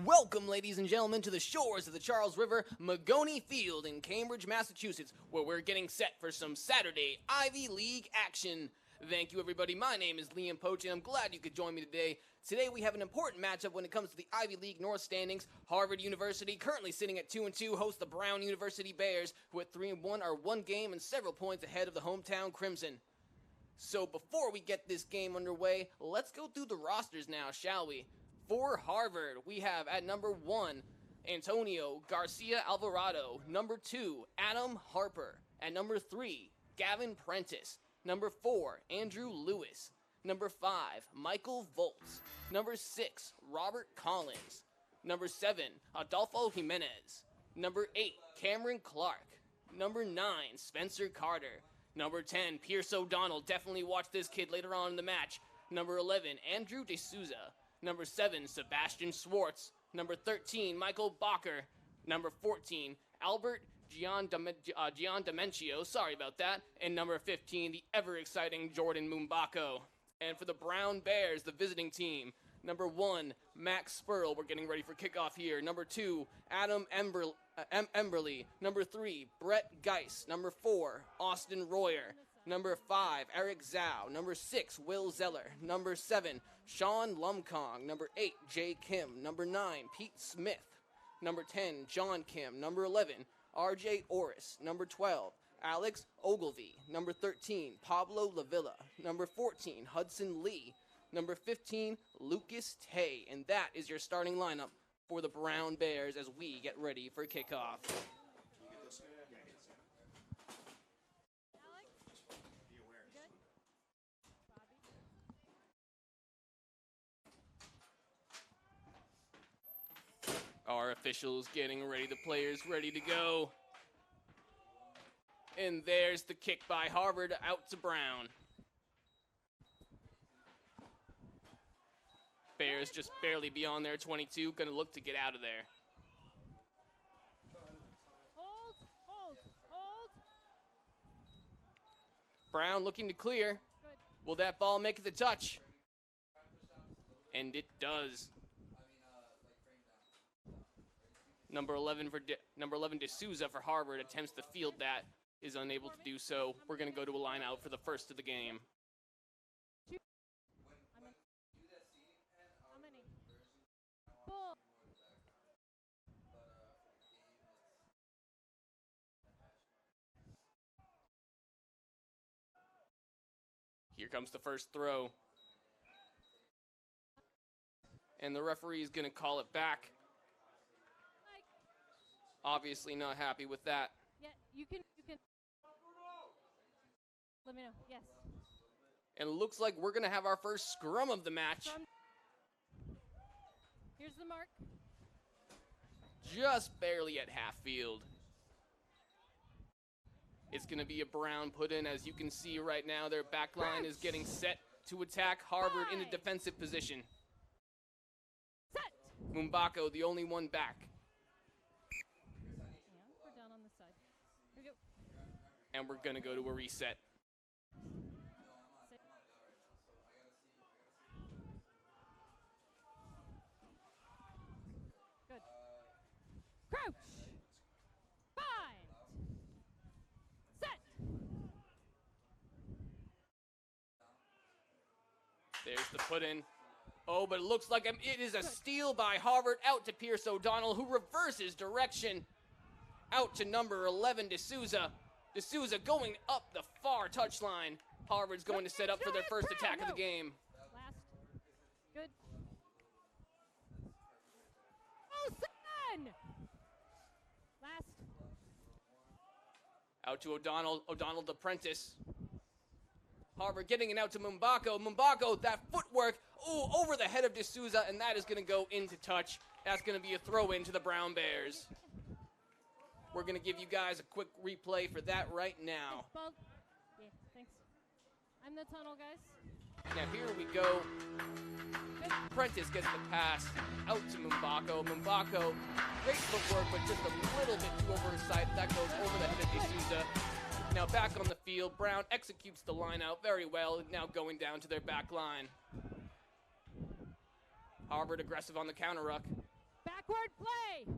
Welcome, ladies and gentlemen, to the shores of the Charles River, Mignone Field in Cambridge, Massachusetts, where we're getting set for some Saturday Ivy League action. Thank you, everybody. My name is Liam Poach, and I'm glad you could join me today. Today, we have an important matchup when it comes to the Ivy League North standings. Harvard University, currently sitting at 2-2, hosts the Brown University Bears, who at 3-1 are one game and several points ahead of the hometown Crimson. So before we get this game underway, let's go through the rosters now, shall we? For Harvard, we have at number 1, Antonio Garcia Alvarado. Number 2, Adam Harper. At number 3, Gavin Prentice. Number 4, Andrew Lewis. Number 5, Michael Voltz. Number 6, Robert Collins. Number 7, Adolfo Jimenez. Number 8, Cameron Clark. Number 9, Spencer Carter. Number 10, Pierce O'Donnell. Definitely watch this kid later on in the match. Number 11, Andrew D'Souza. Number 7, Sebastian Schwartz. Number 13, Michael Bacher. Number 14, Albert Giandemencio. Sorry about that. And number 15, the ever-exciting Jordan Mumbako. And for the Brown Bears, the visiting team, number 1, Max Spurl. We're getting ready for kickoff here. Number 2, Adam Emberley. Number 3, Brett Geis. Number 4, Austin Royer. Number 5, Eric Zhao. Number 6, Will Zeller. Number 7, Sean Lumkong. Number 8, Jay Kim. Number 9, Pete Smith. Number 10, John Kim. Number 11, RJ Orris. Number 12, Alex Ogilvie. Number 13, Pablo Lavilla. Number 14, Hudson Lee. Number 15, Lucas Tay. And that is your starting lineup for the Brown Bears as we get ready for kickoff. Our officials getting ready, the players ready to go. And there's the kick by Harvard out to Brown. Bears just barely beyond their 22, gonna look to get out of there. Hold. Brown looking to clear. Good. Will that ball make the touch? And it does. Number 11 D'Souza for Harvard attempts to field that, is unable to do so. We're going to go to a line out for the first of the game. How many? Bull. Here comes the first throw. And the referee is going to call it back. Obviously not happy with that. Yeah, you can. Let me know. Yes. And it looks like we're going to have our first scrum of the match. Here's the mark. Just barely at half field. It's going to be a Brown put in. As you can see right now, their back line is getting set to attack Harvard in a defensive position. Set. Mumbako, the only one back. We're down on the side. Here we go. And we're going to go to a reset. Good. Crouch. Bind. Set. There's the put in. Oh, but it looks like it is a steal by Harvard out to Pierce O'Donnell, who reverses direction out to number 11, D'Souza. D'Souza going up the far touchline. Harvard's going to set up for their first attack of the game. Last. Good. Oh, son! Last. Out to O'Donnell. O'Donnell the Prentice. Harvard getting it out to Mumbako. Mumbako, that footwork, over the head of D'Souza, and that is going to go into touch. That's going to be a throw-in to the Brown Bears. We're going to give you guys a quick replay for that right now. Ball. Yeah, thanks. I'm the tunnel, guys. Now here we go. Good. Prentice gets the pass out to Mumbako. Mumbako, great footwork, but just a little bit too over his side. That goes over the head of D'Souza. Now back on the field, Brown executes the line out very well, now going down to their back line. Harvard aggressive on the counter ruck. Back Backward play.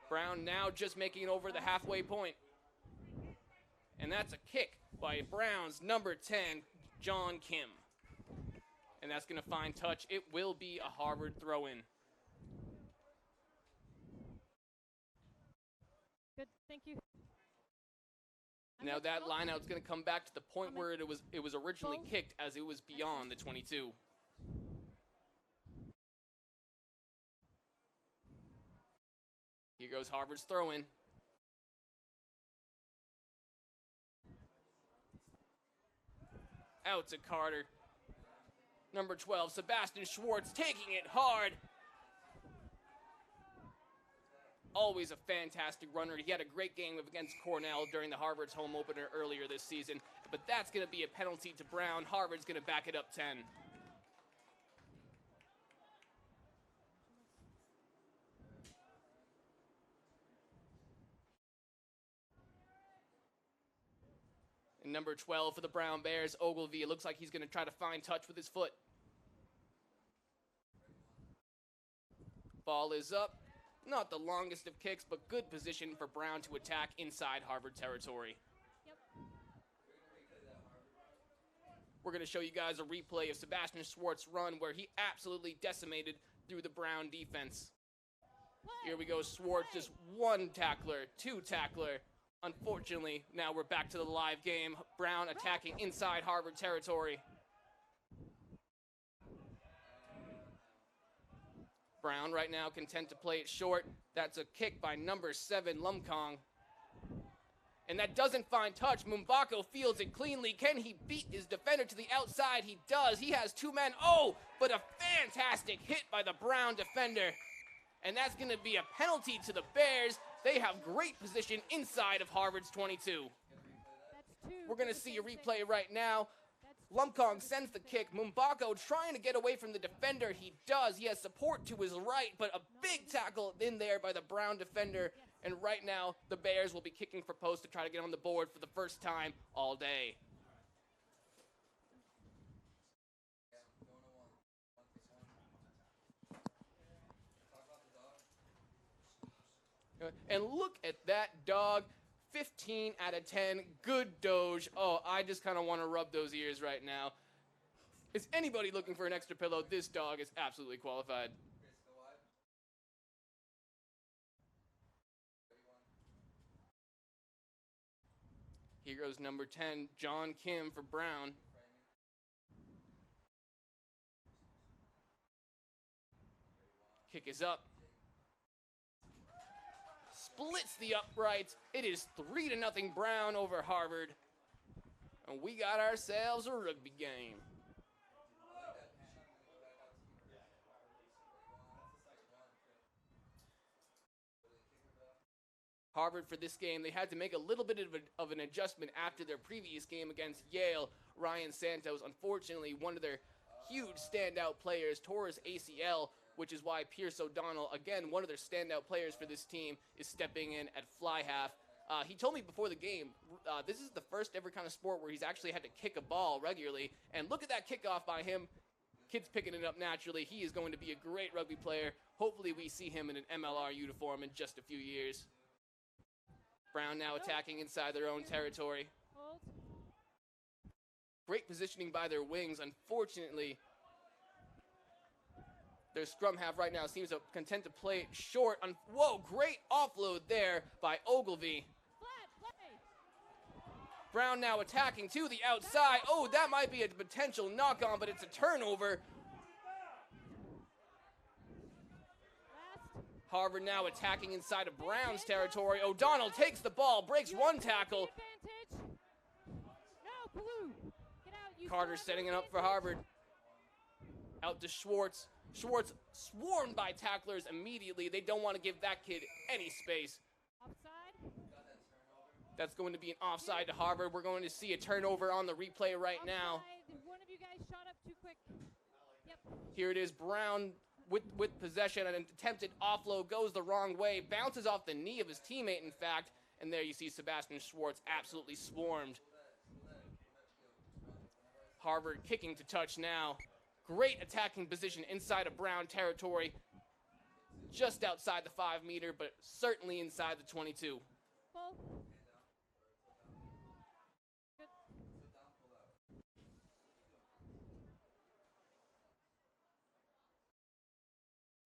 Brown now just making it over the halfway point. And that's a kick by Brown's number 10, John Kim. And that's going to find touch. It will be a Harvard throw-in. Good, thank you. Now that lineout's going to come back to the point where it was originally kicked, as it was beyond the 22. Here goes Harvard's throw-in. Out to Carter. Number 12, Sebastian Schwartz taking it hard. Always a fantastic runner. He had a great game against Cornell during the Harvard's home opener earlier this season. But that's going to be a penalty to Brown. Harvard's going to back it up 10. And number 12 for the Brown Bears, Ogilvy. It looks like he's going to try to find touch with his foot. Ball is up. Not the longest of kicks, but good position for Brown to attack inside Harvard territory. Yep. We're going to show you guys a replay of Sebastian Schwartz's run where he absolutely decimated through the Brown defense. Here we go, Schwartz, just one tackler, two tackler. Unfortunately, now we're back to the live game. Brown attacking inside Harvard territory. Brown right now content to play it short. That's a kick by number 7, Lumkong. And that doesn't find touch. Mumbako fields it cleanly. Can he beat his defender to the outside? He does. He has two men. Oh, but a fantastic hit by the Brown defender. And that's going to be a penalty to the Bears. They have great position inside of Harvard's 22. We're going to see a replay right now. Lumkong sends the kick. Mumbako trying to get away from the defender. He does. He has support to his right, but a big tackle in there by the Brown defender. And right now, the Bears will be kicking for post to try to get on the board for the first time all day. And look at that dog. 15 out of 10. Good Doge. Oh, I just kind of want to rub those ears right now. Is anybody looking for an extra pillow? This dog is absolutely qualified. Here goes number 10, John Kim for Brown. Kick is up. Splits the uprights. It is 3-0 Brown over Harvard. And we got ourselves a rugby game. Harvard, for this game, they had to make a little bit of an adjustment after their previous game against Yale. Ryan Santos, unfortunately, one of their huge standout players, tore his ACL, which is why Pierce O'Donnell, again, one of their standout players for this team, is stepping in at fly half. He told me before the game, this is the first ever kind of sport where he's actually had to kick a ball regularly. And look at that kickoff by him. Kid's picking it up naturally. He is going to be a great rugby player. Hopefully we see him in an MLR uniform in just a few years. Brown now attacking inside their own territory. Great positioning by their wings. Unfortunately, their scrum half right now seems content to play it short. Whoa, great offload there by Ogilvy. Brown now attacking to the outside. Oh, that might be a potential knock-on, but it's a turnover. Harvard now attacking inside of Brown's territory. O'Donnell takes the ball, breaks one tackle. Carter setting it up for Harvard. Out to Schwartz. Schwartz swarmed by tacklers immediately. They don't want to give that kid any space. That's going to be an offside to Harvard. We're going to see a turnover on the replay right now. One of you guys shot up too quick. Yep. Here it is, Brown with possession, and an attempted offload goes the wrong way, bounces off the knee of his teammate, in fact, and there you see Sebastian Schwartz absolutely swarmed. Harvard kicking to touch now. Great attacking position inside of Brown territory. Just outside the 5 meter, but certainly inside the 22. Ball. Good.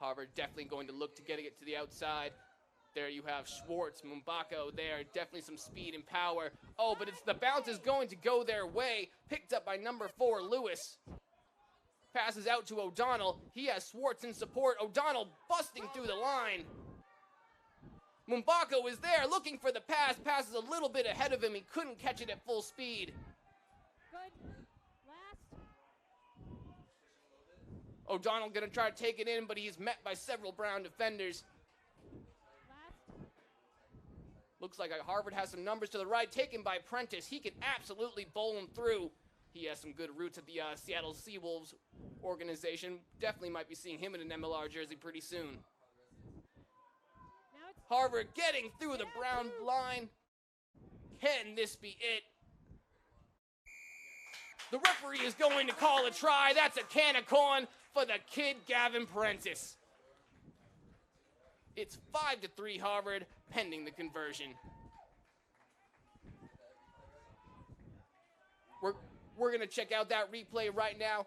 Harvard definitely going to look to get it to the outside. There you have Schwartz, Mumbako there. Definitely some speed and power. Oh, but the bounce is going to go their way. Picked up by number 4, Lewis. Passes out to O'Donnell. He has Schwartz in support. O'Donnell busting through the line. Mumbako is there looking for the pass. Passes a little bit ahead of him. He couldn't catch it at full speed. Good. Last. O'Donnell going to try to take it in, but he's met by several Brown defenders. Last. Looks like Harvard has some numbers to the right, taken by Prentice. He can absolutely bowl him through. He has some good roots at the Seattle Seawolves organization. Definitely might be seeing him in an MLR jersey pretty soon. Now it's Harvard getting through the Brown line. Can this be it? The referee is going to call a try. That's a can of corn for the kid Gavin Prentice. It's 5-3 Harvard, pending the conversion. We're going to check out that replay right now.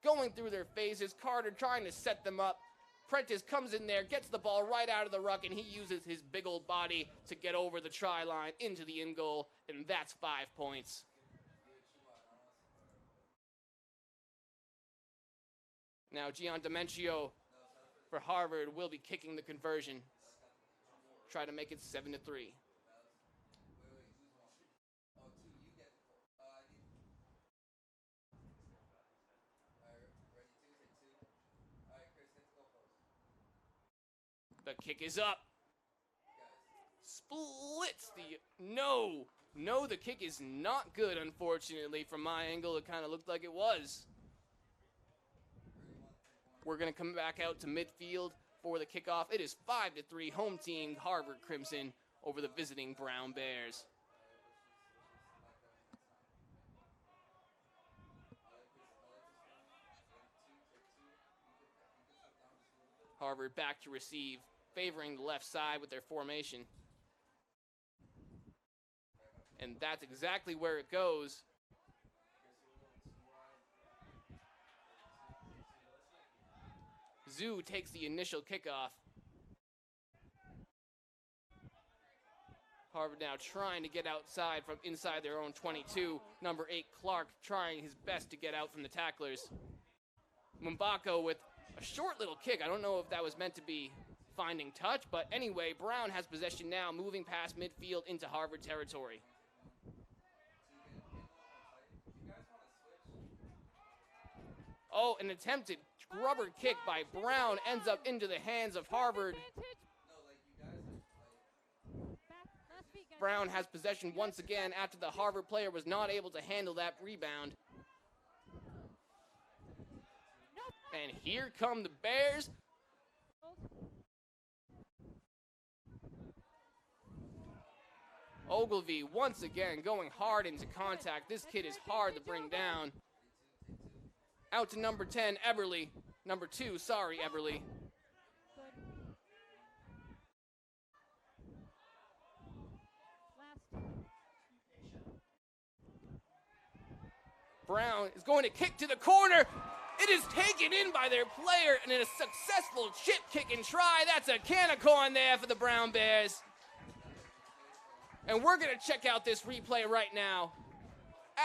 Going through their phases, Carter trying to set them up. Prentice comes in there, gets the ball right out of the ruck, and he uses his big old body to get over the try line into the in goal, and that's 5 points. Now Gian Dementio for Harvard will be kicking the conversion. Try to make it 7-3. The kick is up. Splits the... No, the kick is not good, unfortunately. From my angle, it kind of looked like it was. We're going to come back out to midfield for the kickoff. It is 5-3 home team Harvard Crimson over the visiting Brown Bears. Harvard back to receive, favoring the left side with their formation. And that's exactly where it goes. Zoo takes the initial kickoff. Harvard now trying to get outside from inside their own 22. Number 8, Clark, trying his best to get out from the tacklers. Mumbako with a short little kick. I don't know if that was meant to be finding touch, but anyway, Brown has possession now, moving past midfield into Harvard territory. Oh, an attempted rubber kick by Brown ends up into the hands of Harvard. Brown has possession once again after the Harvard player was not able to handle that rebound. And here come the Bears. Ogilvy once again going hard into contact. This kid is hard to bring down. Out to number 10, Eberly. Number 2, sorry, Eberly. Brown is going to kick to the corner. It is taken in by their player, and in a successful chip kick and try. That's a can of corn there for the Brown Bears. And we're going to check out this replay right now.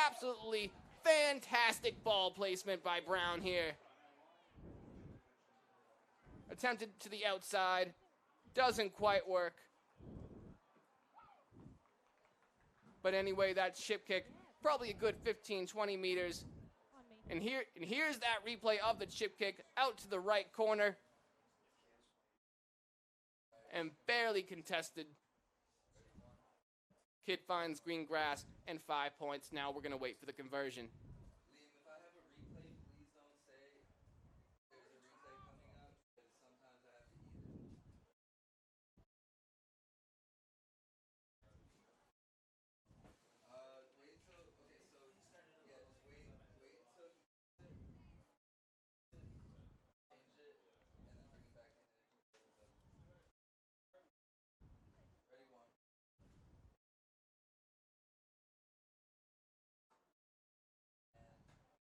Absolutely fantastic ball placement by Brown here. Attempted to the outside. Doesn't quite work. But anyway, that chip kick, probably a good 15, 20 meters. And here's that replay of the chip kick out to the right corner. And barely contested. Kid finds green grass and 5 points. Now we're going to wait for the conversion.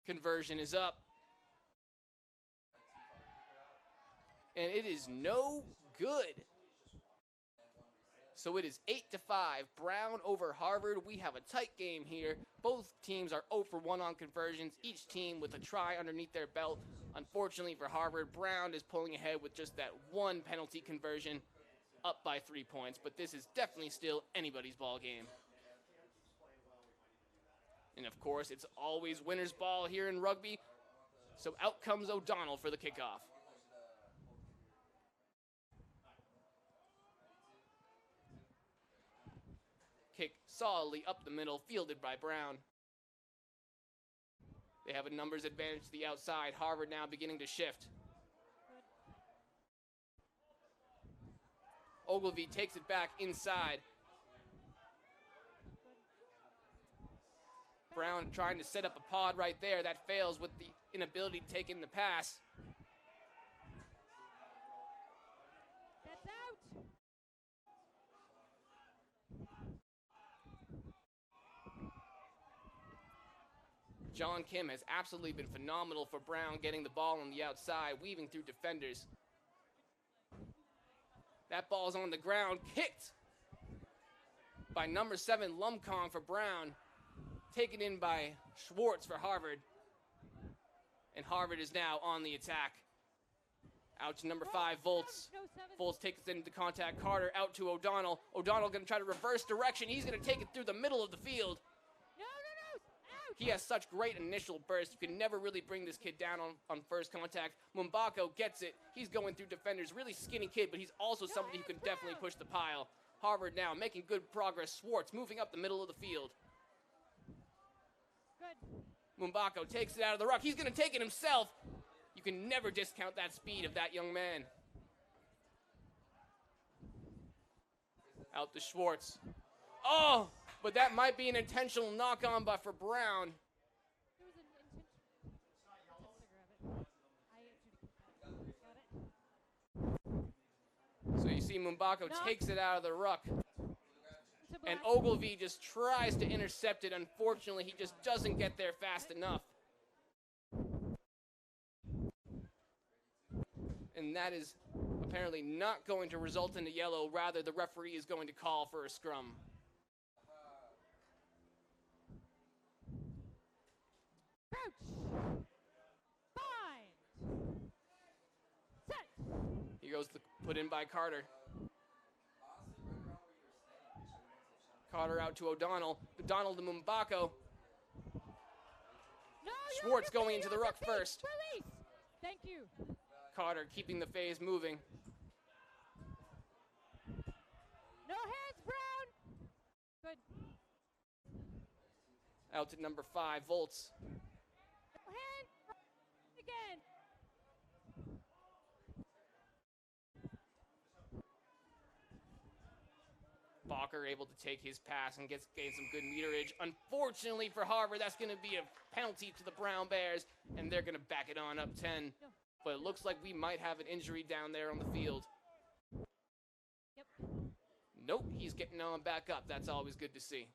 Conversion is up. And it is no good. So it is 8-5, Brown over Harvard. We have a tight game here. Both teams are 0 for 1 on conversions, each team with a try underneath their belt. Unfortunately for Harvard, Brown is pulling ahead with just that one penalty conversion, up by 3 points. But this is definitely still anybody's ball game. And of course, it's always winner's ball here in rugby. So out comes O'Donnell for the kickoff. Kick solidly up the middle, fielded by Brown. They have a numbers advantage to the outside. Harvard now beginning to shift. Ogilvie takes it back inside. Brown trying to set up a pod right there. That fails with the inability to take in the pass. That's out. John Kim has absolutely been phenomenal for Brown, getting the ball on the outside, weaving through defenders. That ball's on the ground, kicked by number 7, Lumkong for Brown. Taken in by Schwartz for Harvard. And Harvard is now on the attack. Out to number 5, Volts. Volts takes it into contact. Carter out to O'Donnell. O'Donnell going to try to reverse direction. He's going to take it through the middle of the field. No. Out. He has such great initial burst. You can never really bring this kid down on first contact. Mumbako gets it. He's going through defenders. Really skinny kid, but he's also somebody who can definitely push the pile. Harvard now making good progress. Schwartz moving up the middle of the field. Good. Mumbako takes it out of the ruck. He's going to take it himself. You can never discount that speed of that young man. Out to Schwartz. Oh, but that might be an intentional knock-on, but for Brown. There was an intention. Got it. So you see Mumbako takes it out of the ruck. And Black. Ogilvie just tries to intercept it. Unfortunately, he just doesn't get there fast enough. And that is apparently not going to result in a yellow. Rather, the referee is going to call for a scrum. Crouch. Bind. Set. Here goes the put in by Carter. Carter out to O'Donnell. O'Donnell to Mumbako. No, Schwartz going into the ruck first. Release. Thank you. Carter keeping the phase moving. No hands, Brown. Good. Out to number 5, Volts. No hands. Again. Balker able to take his pass and gain some good meterage. Unfortunately for Harvard, that's going to be a penalty to the Brown Bears, and they're going to back it on up 10. No. But it looks like we might have an injury down there on the field. Yep. Nope, he's getting on back up. That's always good to see.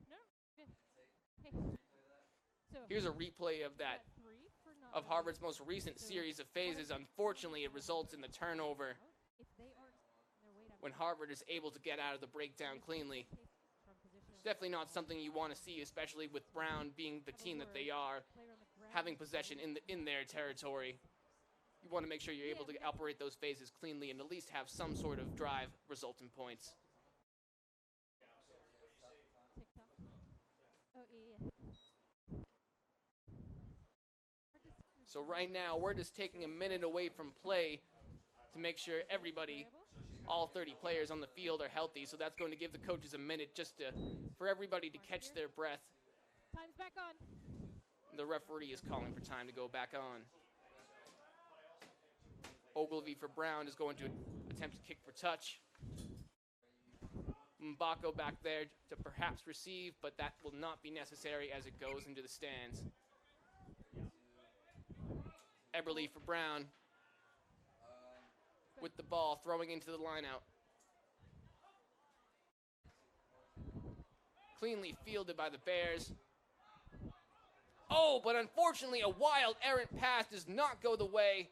No. Good. Hey. So Here's a replay of that, got 3 for not of Harvard's most recent series of phases. Unfortunately, it results in the turnover If they are their weight on when Harvard is able to get out of the breakdown cleanly. from position. It's definitely not something you want to see, especially with Brown being the team that they are, Player on the ground. having possession in their territory. You want to make sure you're able to operate those phases cleanly and at least have some sort of drive result in points. TikTok. Oh yeah. So right now, we're just taking a minute away from play to make sure everybody, all 30 players on the field, are healthy. So that's going to give the coaches a minute just for everybody to catch their breath. Time's back on. The referee is calling for time to go back on. Ogilvie for Brown is going to attempt to kick for touch. Mbako back there to perhaps receive, but that will not be necessary as it goes into the stands. Eberle for Brown with the ball, throwing into the lineout. cleanly fielded by the Bears. Oh, but unfortunately, a wild errant pass does not go the way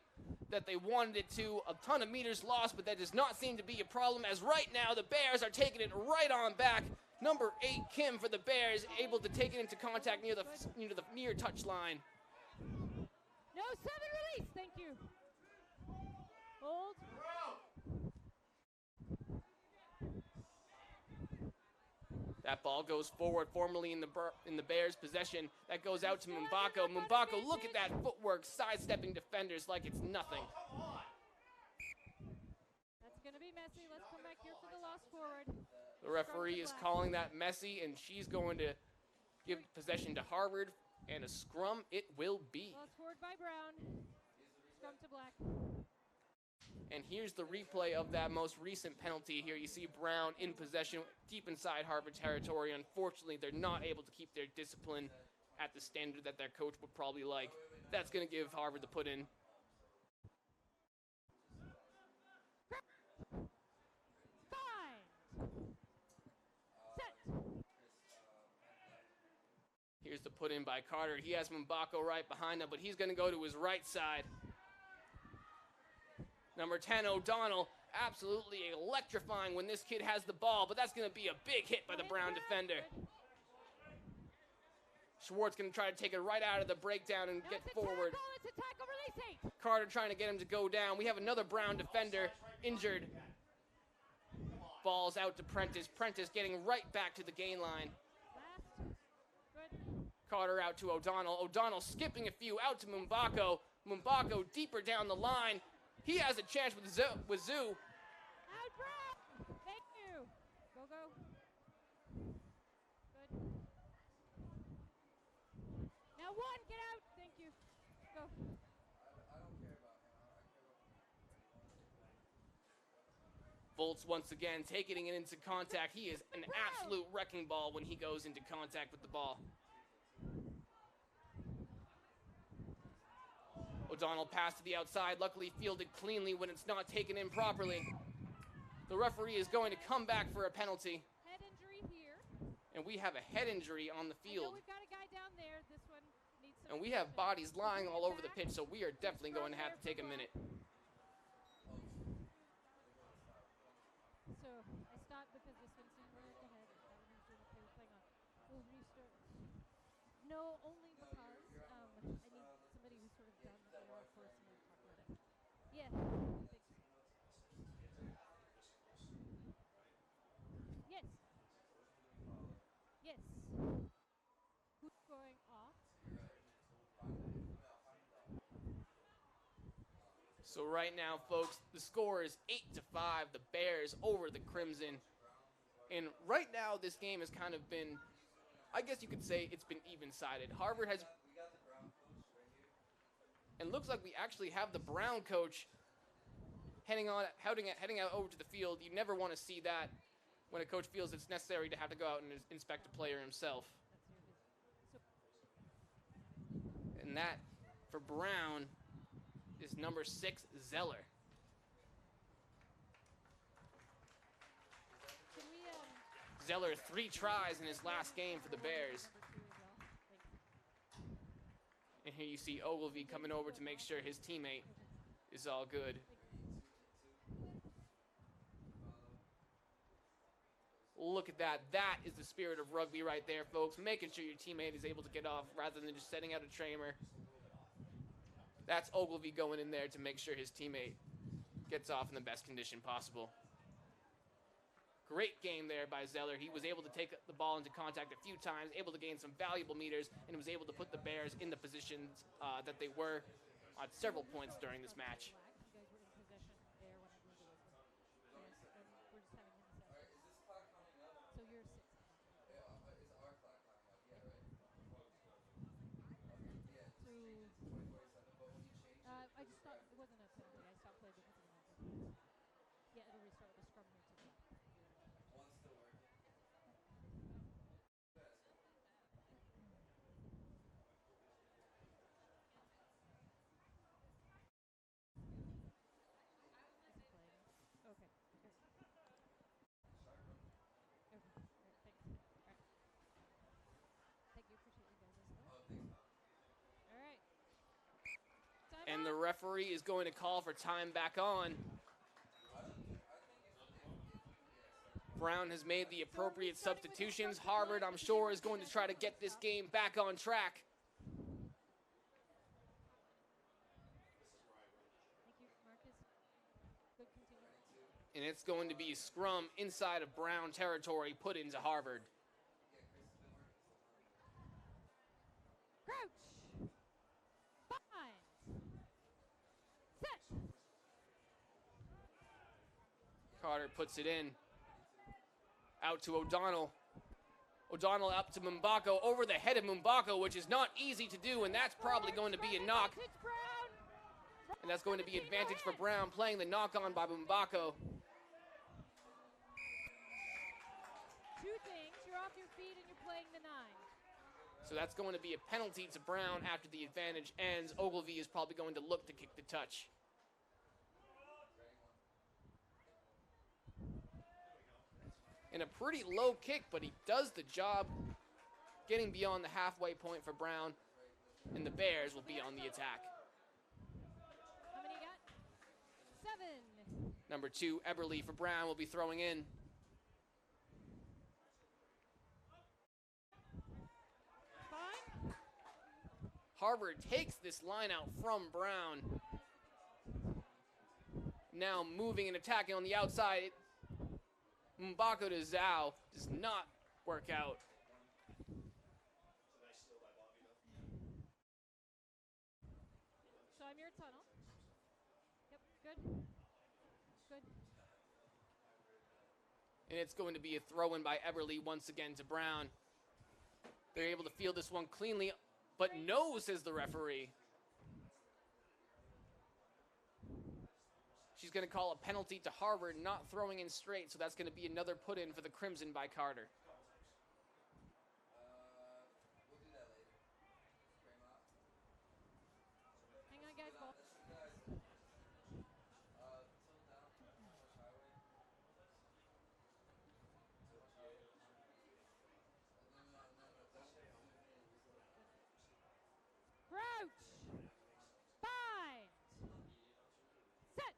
that they wanted it to. A ton of meters lost, but that does not seem to be a problem, as right now the Bears are taking it right on back. Number 8, Kim, for the Bears, able to take it into contact near the near touchline. No, 7 release. Thank you. Hold. That ball goes forward, formerly in the Bears' possession. That goes out to Mbako. Mbako, look at that footwork, sidestepping defenders like it's nothing. That's going to be messy. Let's come back here for the lost forward. The referee is calling that messy, and she's going to give possession to Harvard, and a scrum it will be. Lost forward by Brown. Scrum to Black. And here's the replay of that most recent penalty. Here you see Brown in possession deep inside Harvard territory. Unfortunately, they're not able to keep their discipline at the standard that their coach would probably like. That's going to give Harvard the put in. Fine. Set. Here's the put in by Carter. He has Mbako right behind him, but he's going to go to his right side. Number 10, O'Donnell, absolutely electrifying when this kid has the ball, but that's going to be a big hit by the Brown defender. Schwartz going to try to take it right out of the breakdown and get forward. It's a tackle, release 8. Carter trying to get him to go down. We have another Brown defender injured. Ball's out to Prentice. Prentice getting right back to the gain line. Last. Good. Carter out to O'Donnell. O'Donnell skipping a few out to Mbako. Mbako deeper down the line. He has a chance with Zoo. Out, Brown. Thank you. Go, go. Good. Now 1, get out. Thank you. Go. Volts once again taking it into contact. He is an absolute wrecking ball when he goes into contact with the ball. O'Donnell passed to the outside, luckily fielded cleanly when it's not taken in properly. The referee is going to come back for a penalty. Head injury here. And we have a head injury on the I know field. we've got a guy down there. This one needs some And we have bodies lying all over the pitch, so we are definitely going to have to take a minute. So I stopped because this one seemed right at the head. That one was doing okay. We're playing on. We'll restart. No, only because I need somebody who's sort of done the AR course and then talk about it. Yeah. Yes. Yes. Who's going off? So right now, folks, the score is 8-5. The Bears over the Crimson. And right now, this game has kind of been, I guess you could say it's been even-sided. Harvard has, and looks like we actually have the Brown coach heading out over to the field. You never want to see that when a coach feels it's necessary to have to go out and inspect a player himself. And that, for Brown, is number 6, Zeller. Can we, Zeller 3 tries in his last game for the Bears. And here you see Ogilvie coming over to make sure his teammate is all good. Look at that. That is the spirit of rugby right there, folks. Making sure your teammate is able to get off rather than just setting out a tramer. That's Ogilvie going in there to make sure his teammate gets off in the best condition possible. Great game there by Zeller. He was able to take the ball into contact a few times, able to gain some valuable meters, and was able to put the Bears in the positions that they were at several points during this match. You guys were in possession there when I moved away from. Yes, and we're just having him set. So you're 6. I just thought it wasn't a penalty. I stopped playing because of the match. Yeah, it'll restart with a scrum here to Black. And the referee is going to call for time back on. Brown has made the appropriate substitutions. Harvard, I'm sure, is going to try to get this game back on track. Thank you, Marcus. Good continue. And it's going to be a scrum inside of Brown territory put into Harvard. Crouch. Bind. Set. Carter puts it in. Out to O'Donnell. O'Donnell up to Mumbako, over the head of Mumbako, which is not easy to do, and that's probably going to be a knock. And that's going to be advantage for Brown, playing the knock-on by Mumbako. Two things, you're off your feet and you're playing the 9. So that's going to be a penalty to Brown after the advantage ends. Ogilvy is probably going to look to kick the touch. And a pretty low kick, but he does the job, getting beyond the halfway point for Brown, and the Bears will be on the attack. How many you got? 7. Number 2, Eberle for Brown will be throwing in. Fine. Harvard takes this line out from Brown. Now moving and attacking on the outside. Mumbako to Zhao does not work out. So I'm your tunnel. Yep, good. Good. And it's going to be a throw-in by Eberle once again to Brown. They're able to field this one cleanly, but no, says the referee. She's going to call a penalty to Harvard, not throwing in straight, so that's going to be another put-in for the Crimson by Carter. Hang on, guys. Ball. Crouch. Bind. Set.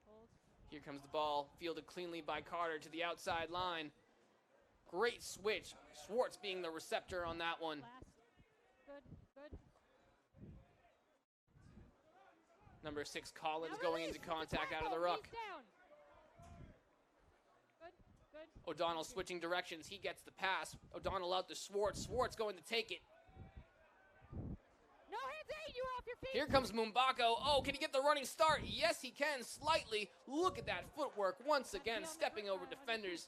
Hold. Here comes the ball, fielded cleanly by Carter to the outside line. Great switch. Schwartz being the receptor on that one. Last. Good. Good. Number 6, Collins, Now going release into with contact out of the tempo. ruck. He's down. Good. Good. O'Donnell switching directions. He gets the pass. O'Donnell out to Schwartz. Schwartz going to take it. No hands 8. You're off your feet. Here comes Mumbako. Oh, can he get the running start? Yes, he can, slightly. Look at that footwork once again, stepping over defenders.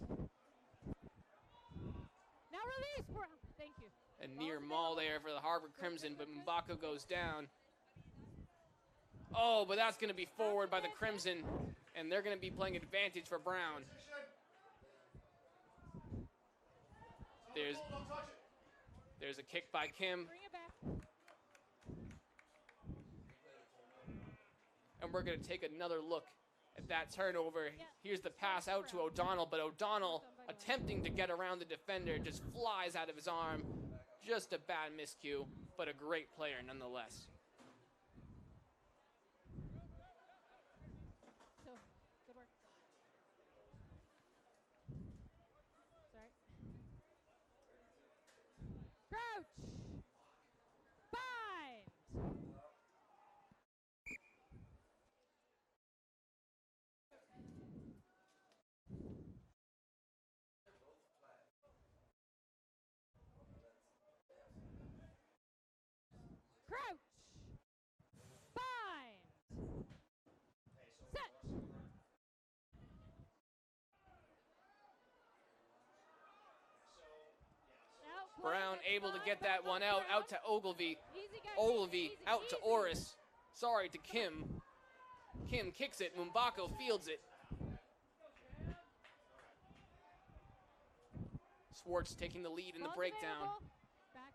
Now release, Brown. Thank you. A near maul there for the Harvard Crimson, but Mumbako goes down. Oh, but that's going to be forward by the Crimson, and they're going to be playing advantage for Brown. There's a kick by Kim. Bring it back. And we're going to take another look at that turnover. Here's the pass out to O'Donnell, but O'Donnell, attempting to get around the defender, just flies out of his arm. Just a bad miscue, but a great player nonetheless. So, good work. Sorry. Crouch. Bind. Crouch. Bind. Set. Now, Brown play able to it. get that one out to Ogilvy. Easy, guys. Ogilvy Easy, out to easy. Orris. Sorry, to Kim. Kim kicks it. Mumbako fields it. Schwartz taking the lead in the Ball's breakdown. available. Back.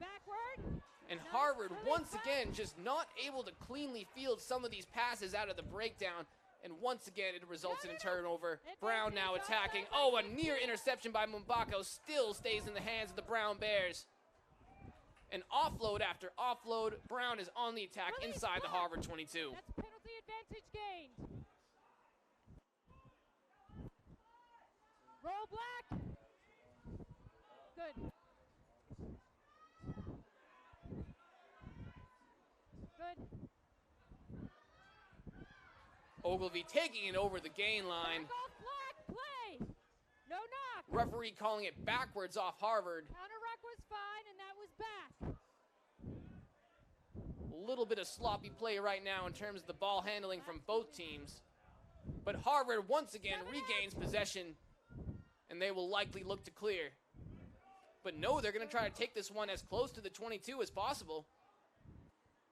Backward. And Nice. Harvard, Release once back. again, just not able to cleanly field some of these passes out of the breakdown. And once again, it results in a turnover. Brown now attacking. Oh, a near interception by Mumbako still stays in the hands of the Brown Bears. And offload after offload, Brown is on the attack inside the Harvard 22. That's penalty advantage gained. Roll black. Good. Good. Ogilvy taking it over the gain line. Back off black. Play. No knock. Referee calling it backwards off Harvard. Counter ruck was fine, and that was back. A little bit of sloppy play right now in terms of the ball handling from both teams. But Harvard once again regains possession, and they will likely look to clear. But no, they're going to try to take this one as close to the 22 as possible.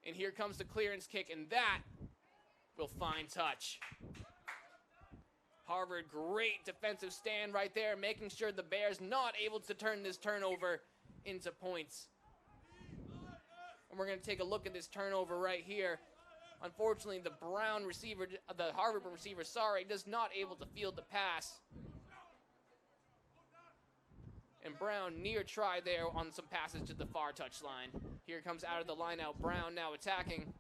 And here comes the clearance kick, and that will find touch. Harvard, great defensive stand right there, making sure the Bears not able to turn this turnover into points. And we're going to take a look at this turnover right here. Unfortunately, the Harvard receiver, does not able to field the pass. And Brown near try there on some passes to the far touchline. Here comes out of the line out, Brown now attacking.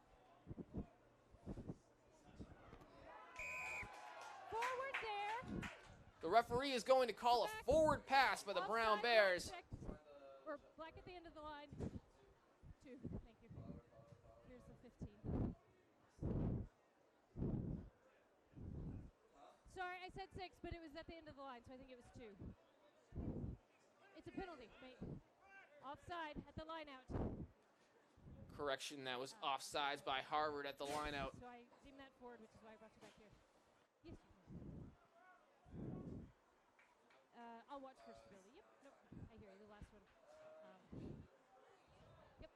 Forward there. The referee is going to call a forward pass by the Brown Bears. Or black at the end of the line. 2, thank you. Here's the 15. Sorry, I said 6, but it was at the end of the line, so I think it was 2. It's a penalty, mate. Offside at the line out. Correction, that was offsides by Harvard at the line out. So I deemed that forward, which is why I brought you back here. Yes. I'll watch for stability. Yep. Nope. I hear you. The last one. Yep.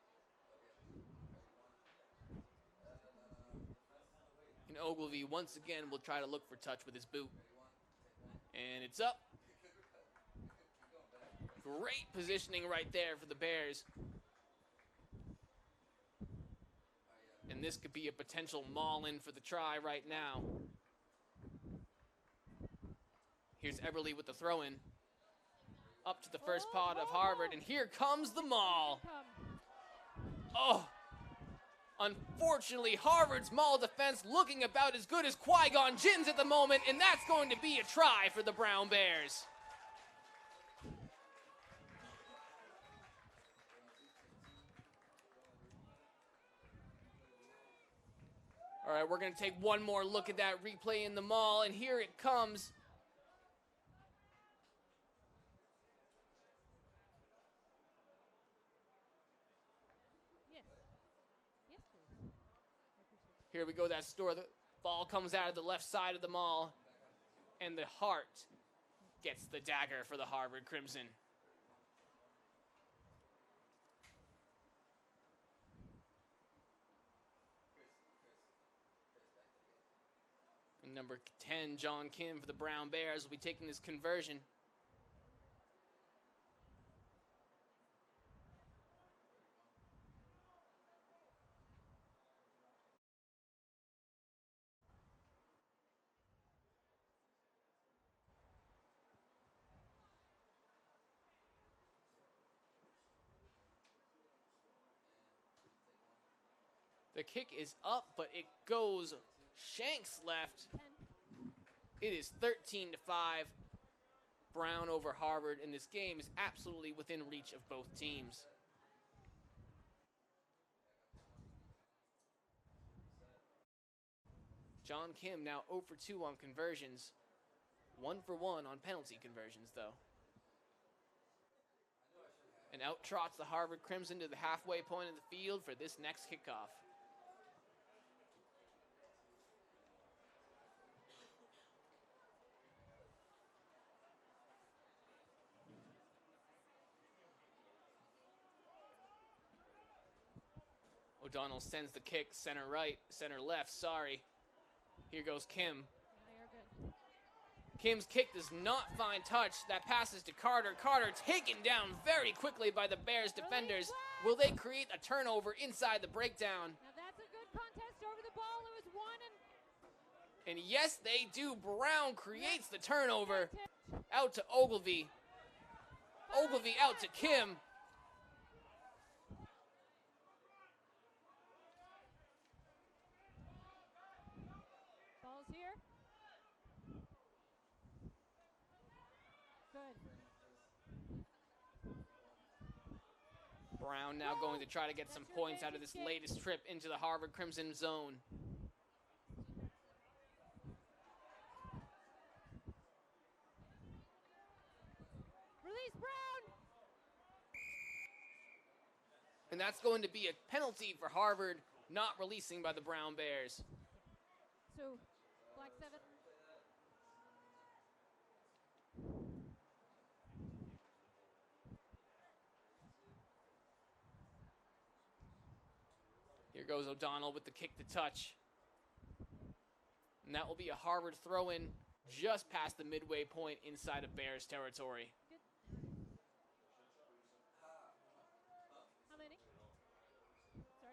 And Ogilvy once again will try to look for touch with his boot. And it's up. Great positioning right there for the Bears. And this could be a potential maul-in for the try right now. Here's Eberle with the throw-in. Up to the first pod of Harvard, and here comes the maul. Oh! Unfortunately, Harvard's maul defense looking about as good as Qui-Gon Jinn's at the moment, and that's going to be a try for the Brown Bears. All right, we're going to take one more look at that replay in the maul, and here it comes. Yes. Yes, please. I appreciate it. Here we go, that store. The ball comes out of the left side of the maul, and the Hart gets the dagger for the Harvard Crimson. And number 10, John Kim for the Brown Bears, will be taking this conversion. The kick is up, but it goes Shanks left. 10. It is 13-5. Brown over Harvard, and this game is absolutely within reach of both teams. John Kim now 0 for 2 on conversions. 1 for 1 on penalty conversions, though. And out trots the Harvard Crimson to the halfway point of the field for this next kickoff. O'Donnell sends the kick, center right, center left, sorry. Here goes Kim. They are good. Kim's kick does not find touch. That passes to Carter. Carter taken down very quickly by the Bears defenders. Will they create a turnover inside the breakdown? Now that's a good contest over the ball. It was 1 and... And yes, they do. Brown creates the turnover. Out to Ogilvy. Ogilvy out to Kim. Brown now going to try to get some points out of this latest trip into the Harvard Crimson zone. Release Brown! And that's going to be a penalty for Harvard, not releasing by the Brown Bears. So, Black 7. Here goes O'Donnell with the kick to touch. And that will be a Harvard throw-in just past the midway point inside of Bears territory. Good. How many? Sorry?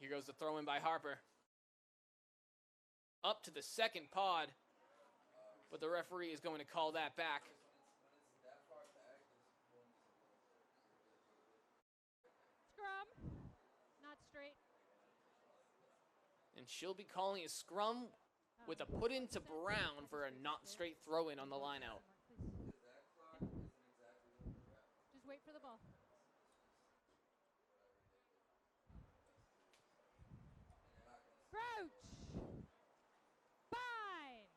Here goes the throw-in by Harper. Up to the second pod, but the referee is going to call that back. Scrum. Not straight. And she'll be calling a scrum with a put into Brown for a not straight throw-in on the line out. Just wait for the ball. Crouch. Bind.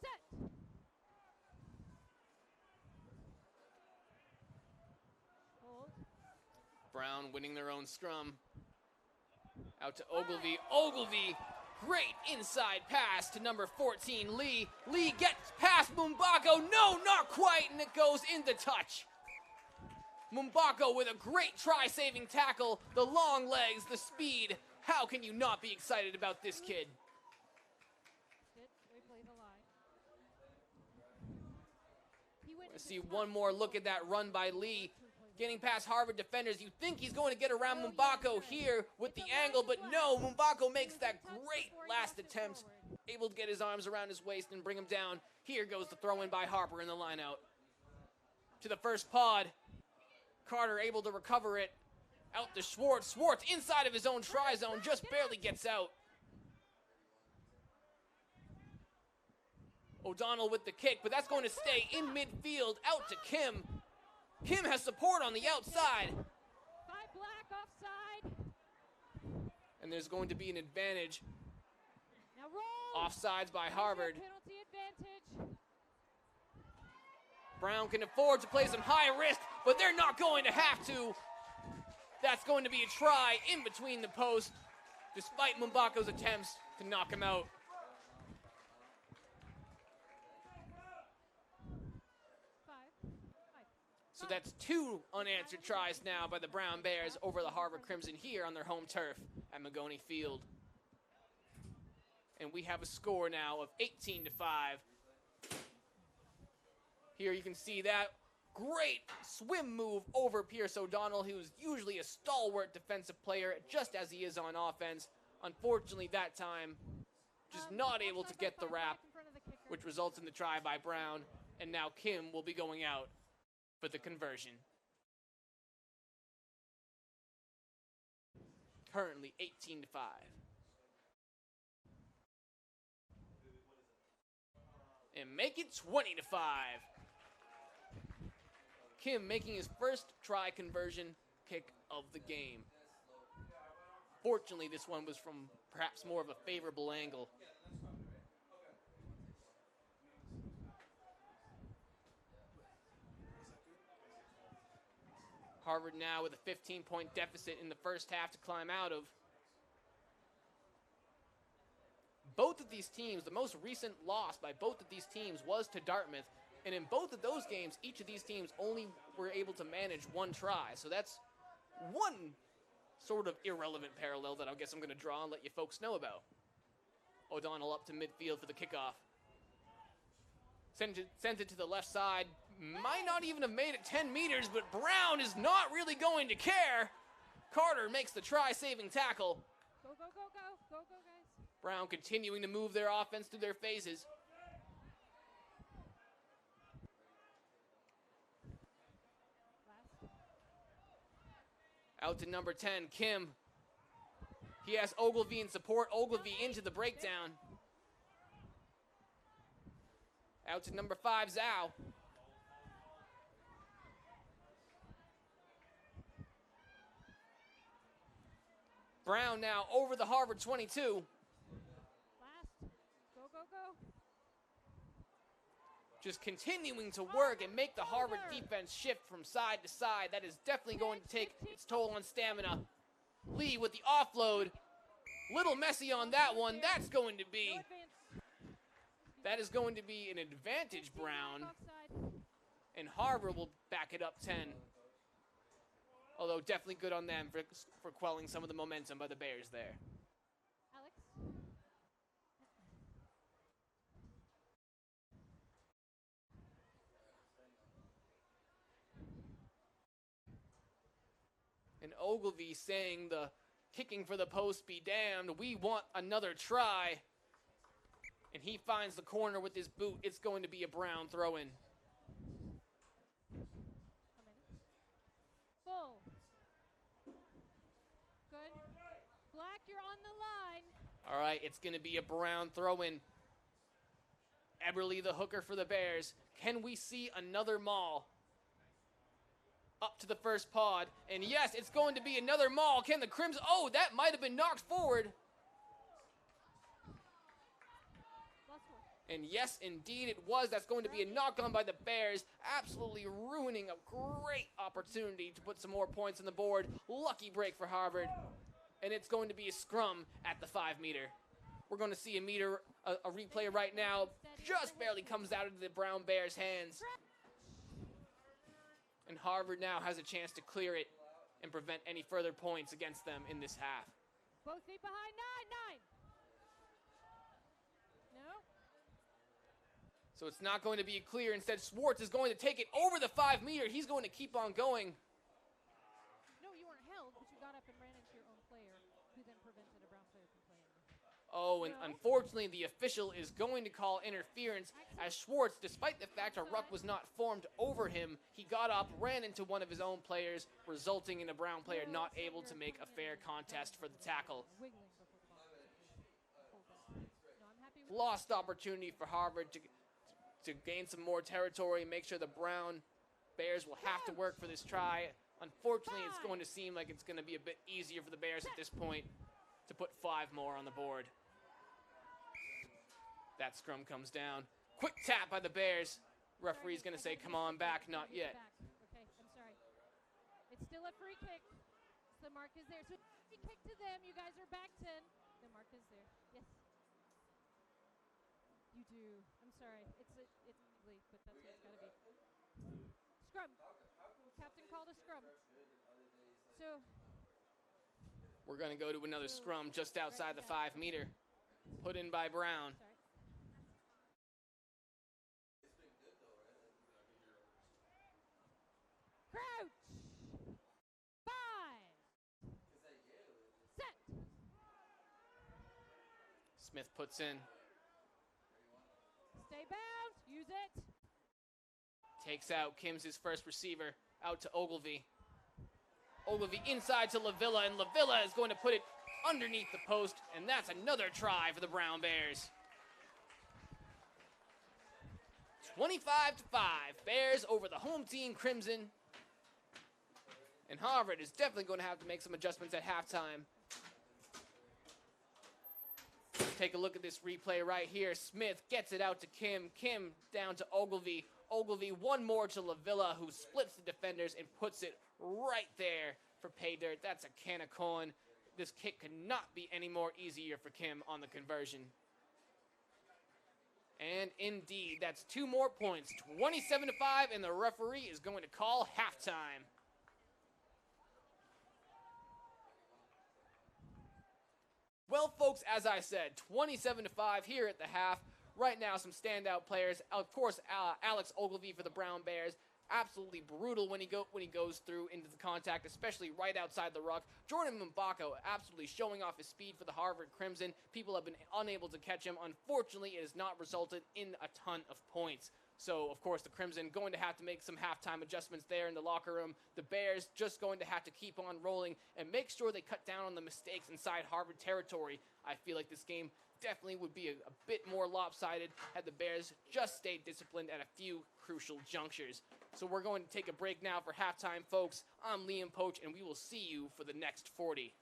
Set. Hold. Brown winning their own scrum. Out to Ogilvy. Ogilvy, great inside pass to number 14, Lee. Lee gets past Mumbako. No, not quite, and it goes into touch. Mumbako with a great try-saving tackle. The long legs, the speed. How can you not be excited about this kid? Replay the line. Let's see one more look at that run by Lee. Getting past Harvard defenders. You think he's going to get around Mumbako here with the angle, but no, Mumbako makes that great last attempt. Able to get his arms around his waist and bring him down. Here goes the throw-in by Harper in the line-out. To the first pod. Carter able to recover it. Out to Schwartz. Schwartz inside of his own try zone, just barely gets out. O'Donnell with the kick, but that's going to stay in midfield. Out to Kim. Kim has support on the outside. 5 black offside. And there's going to be an advantage. Now roll. Offsides by Harvard. Penalty advantage. Brown can afford to play some high risk, but they're not going to have to. That's going to be a try in between the posts, despite Mumbako's attempts to knock him out. So that's 2 unanswered tries now by the Brown Bears over the Harvard Crimson here on their home turf at Mignone Field. And we have a score now of 18-5. Here you can see that great swim move over Pierce O'Donnell, who is usually a stalwart defensive player, just as he is on offense. Unfortunately, that time, just not able to get the wrap, which results in the try by Brown. And now Kim will be going out for the conversion. Currently 18-5. And make it 20-5. Kim making his first try conversion kick of the game. Fortunately, this one was from perhaps more of a favorable angle. Harvard now with a 15-point deficit in the first half to climb out of. Both of these teams, the most recent loss by both of these teams was to Dartmouth. And in both of those games, each of these teams only were able to manage 1 try. So that's one sort of irrelevant parallel that I guess I'm going to draw and let you folks know about. O'Donnell up to midfield for the kickoff. Sent it to the left side. Might not even have made it 10 meters, but Brown is not really going to care. Carter makes the try-saving tackle. Go, go, go, go. Go, go, guys. Brown continuing to move their offense through their phases. Out to number 10, Kim. He has Ogilvy in support. Ogilvy into the breakdown. Out to number 5, Zhao. Brown now over the Harvard 22. Last. Go, go, go. Just continuing to work and make the Harvard defense shift from side to side. That is definitely going to take its toll on stamina. Lee with the offload. Little messy on that one. That is going to be an advantage, Brown. And Harvard will back it up 10. Although definitely good on them for quelling some of the momentum by the Bears there. Alex. And Ogilvy saying the kicking for the post be damned. We want another try. And he finds the corner with his boot. It's going to be a Brown throw-in. Full. Good. Black, you're on the line. All right, it's going to be a Brown throw-in. Eberle, the hooker for the Bears. Can we see another maul? Up to the first pod. And yes, it's going to be another maul. Can the Crimson... Oh, that might have been knocked forward. And yes, indeed it was. That's going to be a knock-on by the Bears. Absolutely ruining a great opportunity to put some more points on the board. Lucky break for Harvard. And it's going to be a scrum at the 5-meter. We're going to see a replay right now. Just barely comes out of the Brown Bears' hands. And Harvard now has a chance to clear it and prevent any further points against them in this half. Both feet behind, 9. No. So it's not going to be clear. Instead, Schwartz is going to take it over the 5-meter. He's going to keep on going. No, you weren't held, but you got up and ran into your own player, who then prevented a Brown player from playing. Oh, and unfortunately, the official is going to call interference as Schwartz, despite the fact a ruck was not formed over him, he got up, ran into one of his own players, resulting in a Brown player not able to make a fair contest for the tackle. Lost opportunity for Harvard to gain some more territory, make sure the Brown Bears will have to work for this try. Unfortunately, it's going to seem like it's going to be a bit easier for the Bears at this point to put 5 more on the board. That scrum comes down. Quick tap by the Bears. Referee's going to say, come on back, not yet. Okay, I'm sorry. It's still a free kick. The mark is there. So free kick to them. You guys are back 10. The mark is there. Yes. You do. I'm sorry. It's late, but that's what it's got to be. Scrum. Captain called a scrum. So we're going to go to another scrum just outside the 5-meter. Put in by Brown. Sorry. Crouch. 5. Set. Smith puts in. Stay bound. Use it. Takes out Kim's his first receiver. Out to Ogilvy. Ogilvy inside to Lavilla, and Lavilla is going to put it underneath the post, and that's another try for the Brown Bears. 25-5. Bears over the home team Crimson. And Harvard is definitely going to have to make some adjustments at halftime. Take a look at this replay right here. Smith gets it out to Kim. Kim down to Ogilvy. Ogilvy one more to Lavilla, who splits the defenders and puts it right there for pay dirt. That's a can of corn. This kick could not be any more easier for Kim on the conversion. And indeed, that's 2 more points. 27-5, and the referee is going to call halftime. Well, folks, as I said, 27-5 here at the half. Right now, some standout players. Of course, Alex Ogilvy for the Brown Bears. Absolutely brutal when he goes through into the contact, especially right outside the ruck. Jordan Mbako absolutely showing off his speed for the Harvard Crimson. People have been unable to catch him. Unfortunately, it has not resulted in a ton of points. So, of course, the Crimson going to have to make some halftime adjustments there in the locker room. The Bears just going to have to keep on rolling and make sure they cut down on the mistakes inside Harvard territory. I feel like this game definitely would be a bit more lopsided had the Bears just stayed disciplined at a few crucial junctures. So we're going to take a break now for halftime, folks. I'm Liam Poach, and we will see you for the next 40.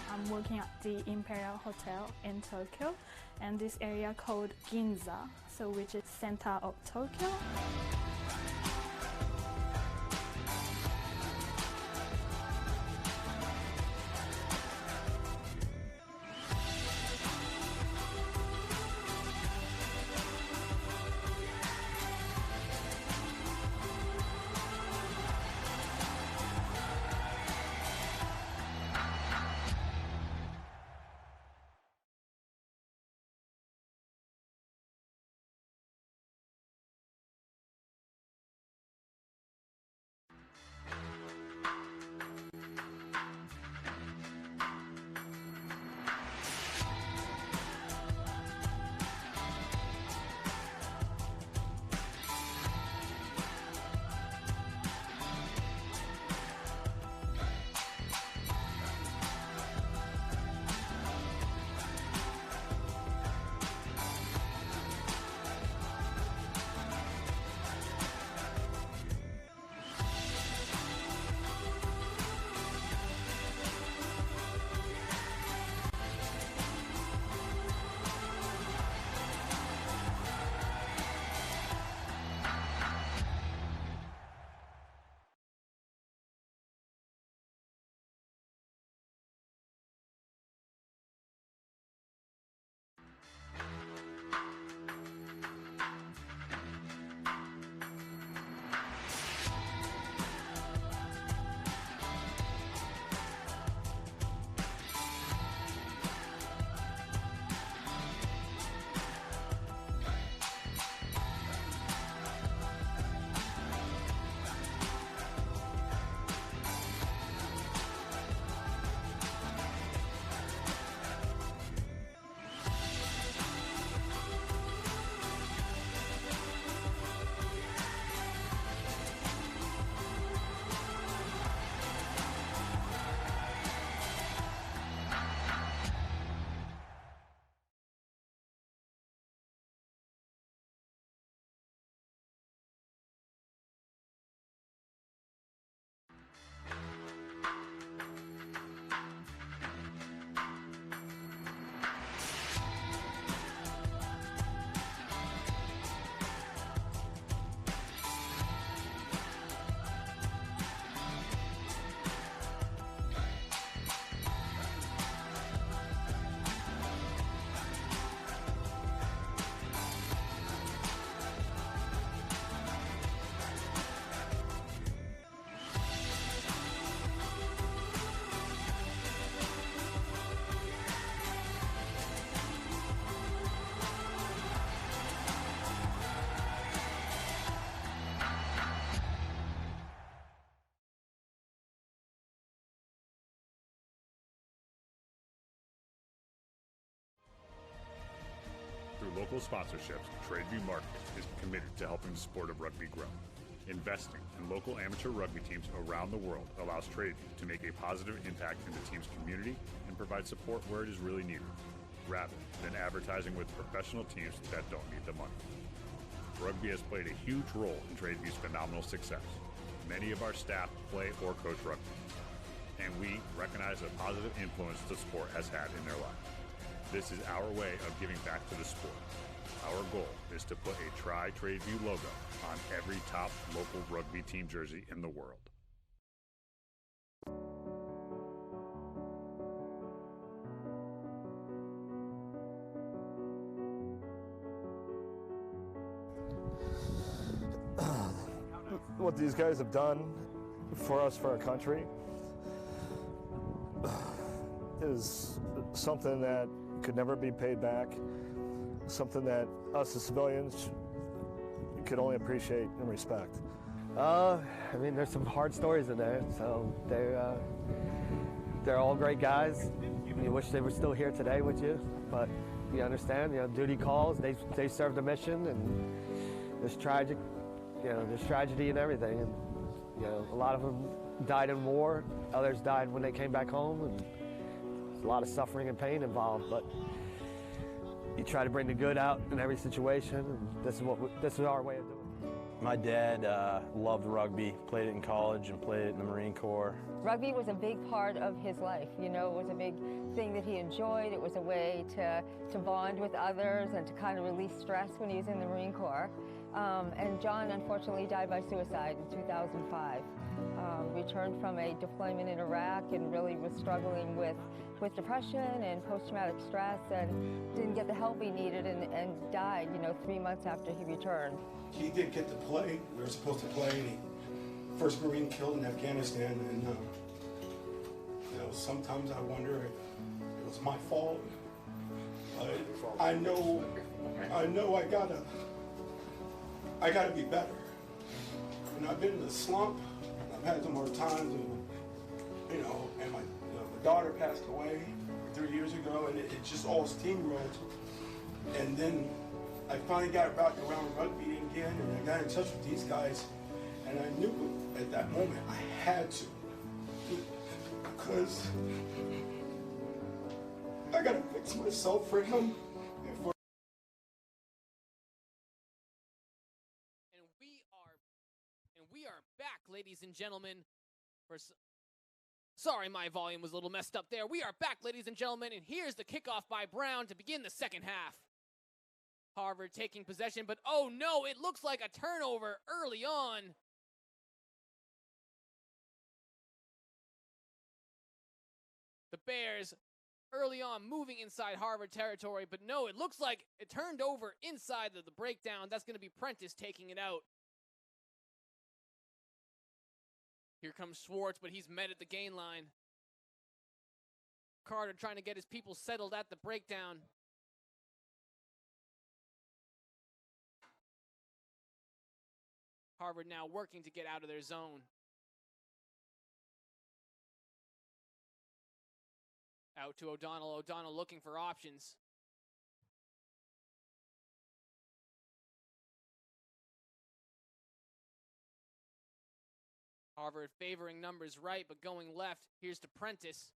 I'm working at the Imperial Hotel in Tokyo, and this area called Ginza, so which is center of Tokyo. Through local sponsorships, Tradeview Market is committed to helping the sport of rugby grow. Investing in local amateur rugby teams around the world allows Tradeview to make a positive impact in the team's community and provide support where it is really needed, rather than advertising with professional teams that don't need the money. Rugby has played a huge role in Tradeview's phenomenal success. Many of our staff play or coach rugby, and we recognize the positive influence the sport has had in their lives. This is our way of giving back to the sport. Our goal is to put a Try Tradeview logo on every top local rugby team jersey in the world. What these guys have done for us, for our country, is something that could never be paid back, something that us as civilians could only appreciate and respect. I mean, there's some hard stories in there, so they're all great guys. You wish they were still here today with you, but you understand, duty calls, they served a mission, and there's there's tragedy and everything, and a lot of them died in war, others died when they came back home, and there's a lot of suffering and pain involved, but you try to bring the good out in every situation, and this is our way of doing it. My dad loved rugby, played it in college and played it in the Marine Corps. Rugby was a big part of his life. It was a big thing that he enjoyed. It was a way to bond with others and to kind of release stress when he was in the Marine Corps. And John unfortunately died by suicide in 2005. Returned from a deployment in Iraq and really was struggling with depression and post-traumatic stress and didn't get the help he needed and died, 3 months after he returned. He did get to play. We were supposed to play, and he first Marine killed in Afghanistan. And sometimes I wonder if it was my fault. But I know I gotta be better. And I've been in the slump. I've had some hard times, and my daughter passed away 3 years ago, and it just all steamrolled. And then I finally got back around rugby again, and I got in touch with these guys, and I knew at that moment I had to, because I gotta fix myself for him and for. And we are back, ladies and gentlemen. Sorry, my volume was a little messed up there. We are back, ladies and gentlemen, and here's the kickoff by Brown to begin the second half. Harvard taking possession, but oh no, it looks like a turnover early on. The Bears early on moving inside Harvard territory, but no, it looks like it turned over inside the breakdown. That's going to be Prentice taking it out. Here comes Schwartz, but he's met at the gain line. Carter trying to get his people settled at the breakdown. Harvard now working to get out of their zone. Out to O'Donnell. O'Donnell looking for options. Harvard favoring numbers right, but going left. Here's to Prentice.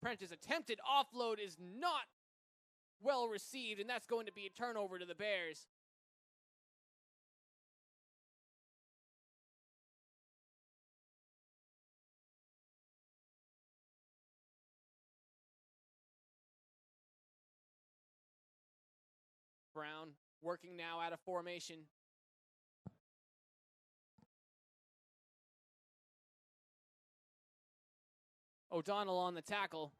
Prentice attempted offload is not well received, and that's going to be a turnover to the Bears. Brown working now out of formation. O'Donnell on the tackle.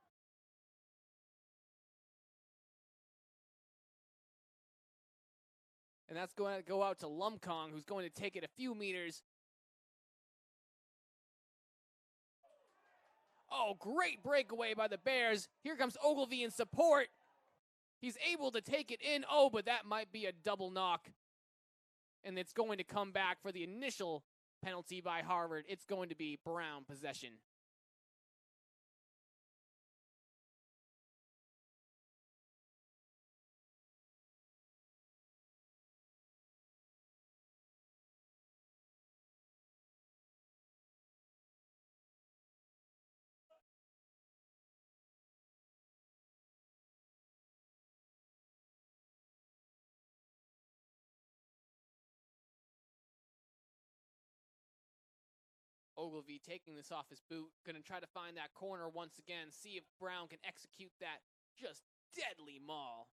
And that's going to go out to Lumkong, who's going to take it a few meters. Oh, great breakaway by the Bears. Here comes Ogilvie in support. He's able to take it in. Oh, but that might be a double knock. And it's going to come back for the initial penalty by Harvard. It's going to be Brown possession. Ogilvie taking this off his boot. Going to try to find that corner once again. See if Brown can execute that just deadly maul.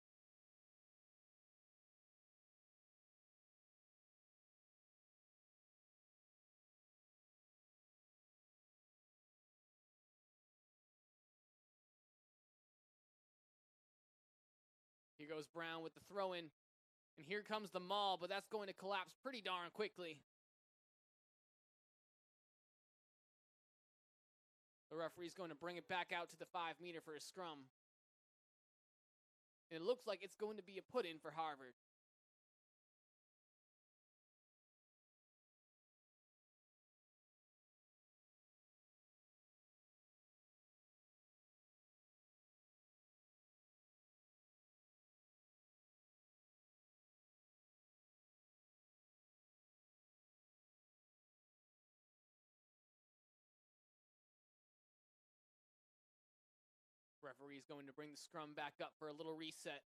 Here goes Brown with the throw-in. And here comes the maul, but that's going to collapse pretty darn quickly. The referee's going to bring it back out to the 5-meter for a scrum. And it looks like it's going to be a put-in for Harvard. referee is going to bring the scrum back up for a little reset.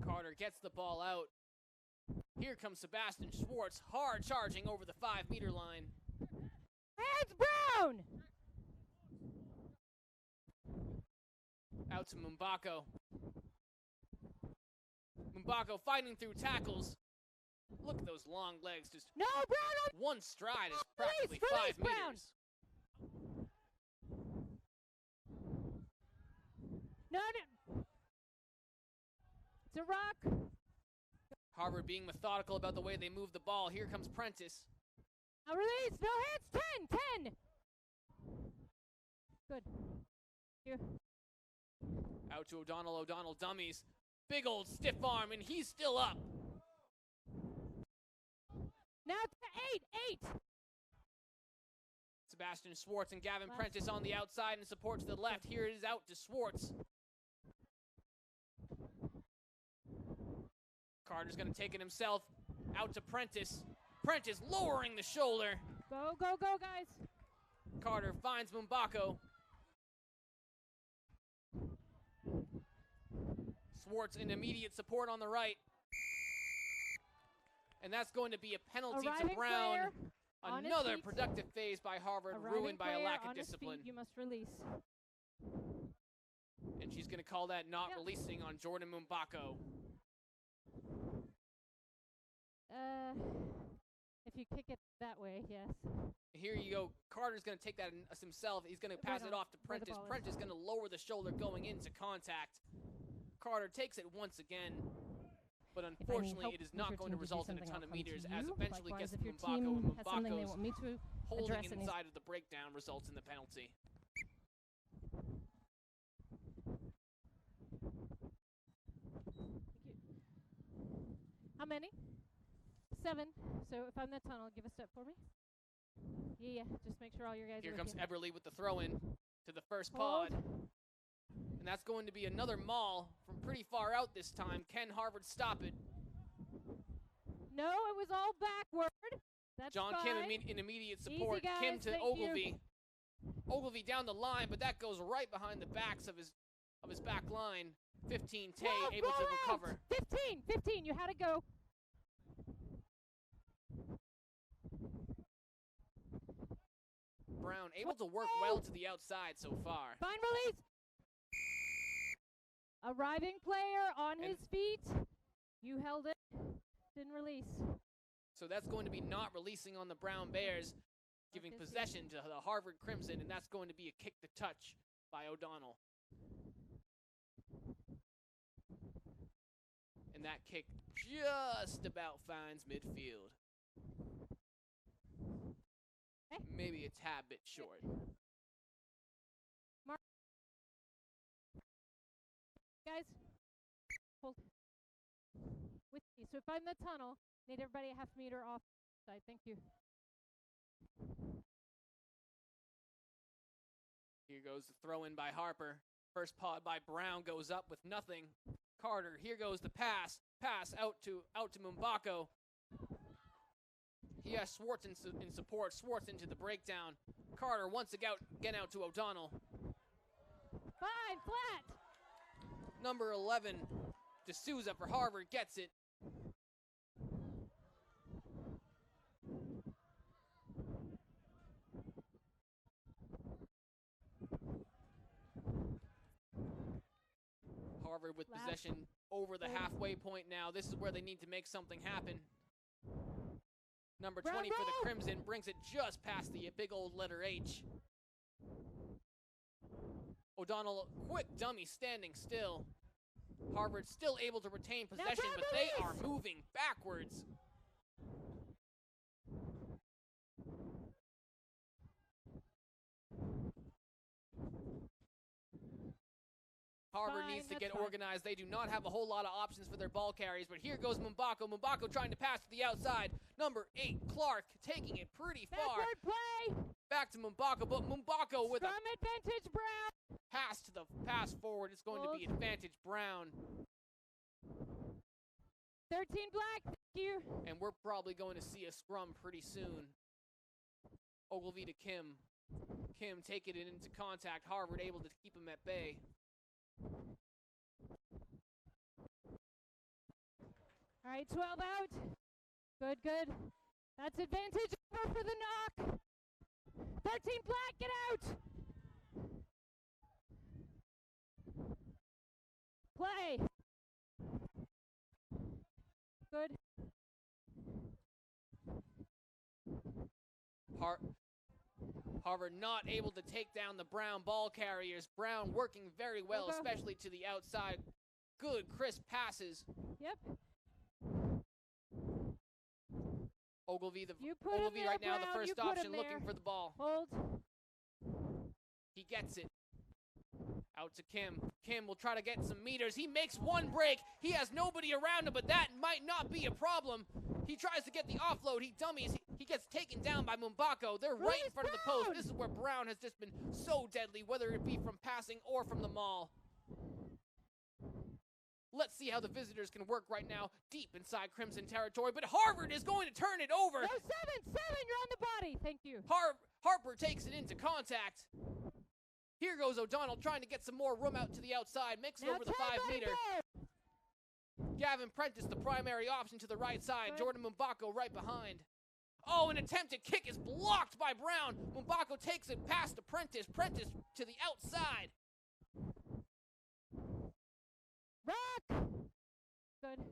Carter gets the ball out. Here comes Sebastian Schwartz, hard charging over the 5-meter line. Hands Brown! Out to Mumbako. Mumbako fighting through tackles. Look at those long legs. Just No, Brown! one stride is practically Release, 5 Brown. meters. No. It's a rock. Harvard being methodical about the way they move the ball. Here comes Prentice. A release. No hands. 10. Good. Here. Out to O'Donnell. O'Donnell dummies. Big old stiff arm, and he's still up. Now to 8. Sebastian Schwartz and Gavin Prentice on the outside and support to the left. Here it is out to Schwartz. Carter's going to take it himself. Out to Prentice. Prentice lowering the shoulder. Go, guys. Carter finds Mumbako. Schwartz in immediate support on the right. And that's going to be a penalty Arriving to Brown. player on his Another feet. productive phase by Harvard, Arriving ruined by a player lack of on his discipline. feet, you must release. And she's going to call that not Yep. releasing on Jordan Mumbako. If you kick it that way, yes. Here you go. Carter's going to take that himself. He's going to pass Right it on, off to where the Prentice. ball is. Prentice going to lower the shoulder going into contact. Carter takes it once again. But unfortunately, help it is with your not going to team to do result in a something, ton I'll of come to meters as you. eventually Likewise, gets if to your Mumbako. team And has something they Mumbako's want me to holding address and inside of the breakdown results in the penalty. How many? 7. So if I'm in the tunnel, give a step for me. Yeah. Just make sure all your guys Here are comes with you. Everly with the throw-in to the first Hold. pod. And that's going to be another maul from pretty far out this time. Can Harvard stop it? No, it was all backward. That's John fine. Kim in immediate support. Easy, guys. Kim to Thank Ogilvy. you. Ogilvy down the line, but that goes right behind the backs of his back line. 15 Tay able to recover. 15. You had to go. Brown able to work well to the outside so far. Fine release. Arriving player on his feet. You held it. Didn't release. So that's going to be not releasing on the Brown Bears, giving Okay, possession to the Harvard Crimson, and that's going to be a kick to touch by O'Donnell. And that kick just about finds midfield. Hey. Maybe a tad bit short. Mark. Guys, hold. With me. So if I'm in the tunnel, need everybody a half meter off side. Thank you. Here goes the throw in by Harper. First pod by Brown goes up with nothing. Carter, here goes the pass. Pass out to Mumbako. He has Schwartz in support. Schwartz into the breakdown. Carter once again out to O'Donnell. Fine, flat. Number 11, D'Souza for Harvard gets it. Harvard with possession over the halfway point now. This is where they need to make something happen. Number 20 for the Crimson brings it just past the big old letter H. O'Donnell, quick dummy standing still. Harvard still able to retain possession, but they are moving backwards. Harvard fine, needs to that's get fine. organized. They do not have a whole lot of options for their ball carriers, but here goes Mumbako. Mumbako trying to pass to the outside. Number 8, Clark, taking it pretty far. Backward play. Back to Mumbako, but Mumbako with a Scrum advantage, Brown. pass forward. It's going to be advantage Brown. 13 black, thank you. And we're probably going to see a scrum pretty soon. Ogilvy to Kim. Kim taking it into contact. Harvard able to keep him at bay. All right, 12 out. Good, good. That's advantage over for the knock. 13 black, get out. Play. Good. Harvard not able to take down the Brown ball carriers. Brown working very well, especially to the outside. Good, crisp passes. Yep. Ogilvy, Ogilvy right now, the first option, looking for the ball. Hold. He gets it. Out to Kim. Kim will try to get some meters. He makes one break. He has nobody around him, but that might not be a problem. He tries to get the offload. He dummies. He gets taken down by Mumbako. They're right in front of the post. This is where Brown has just been so deadly, whether it be from passing or from the maul. Let's see how the visitors can work right now, deep inside Crimson territory. But Harvard is going to turn it over. No, 7, you're on the body. Thank you. Harper takes it into contact. Here goes O'Donnell trying to get some more room out to the outside. Makes it over the 5-meter. Gavin Prentice, the primary option to the right side. Good. Jordan Mumbako right behind. Oh, an attempted kick is blocked by Brown. Mumbako takes it past to Prentice. Prentice to the outside. Rock. Good.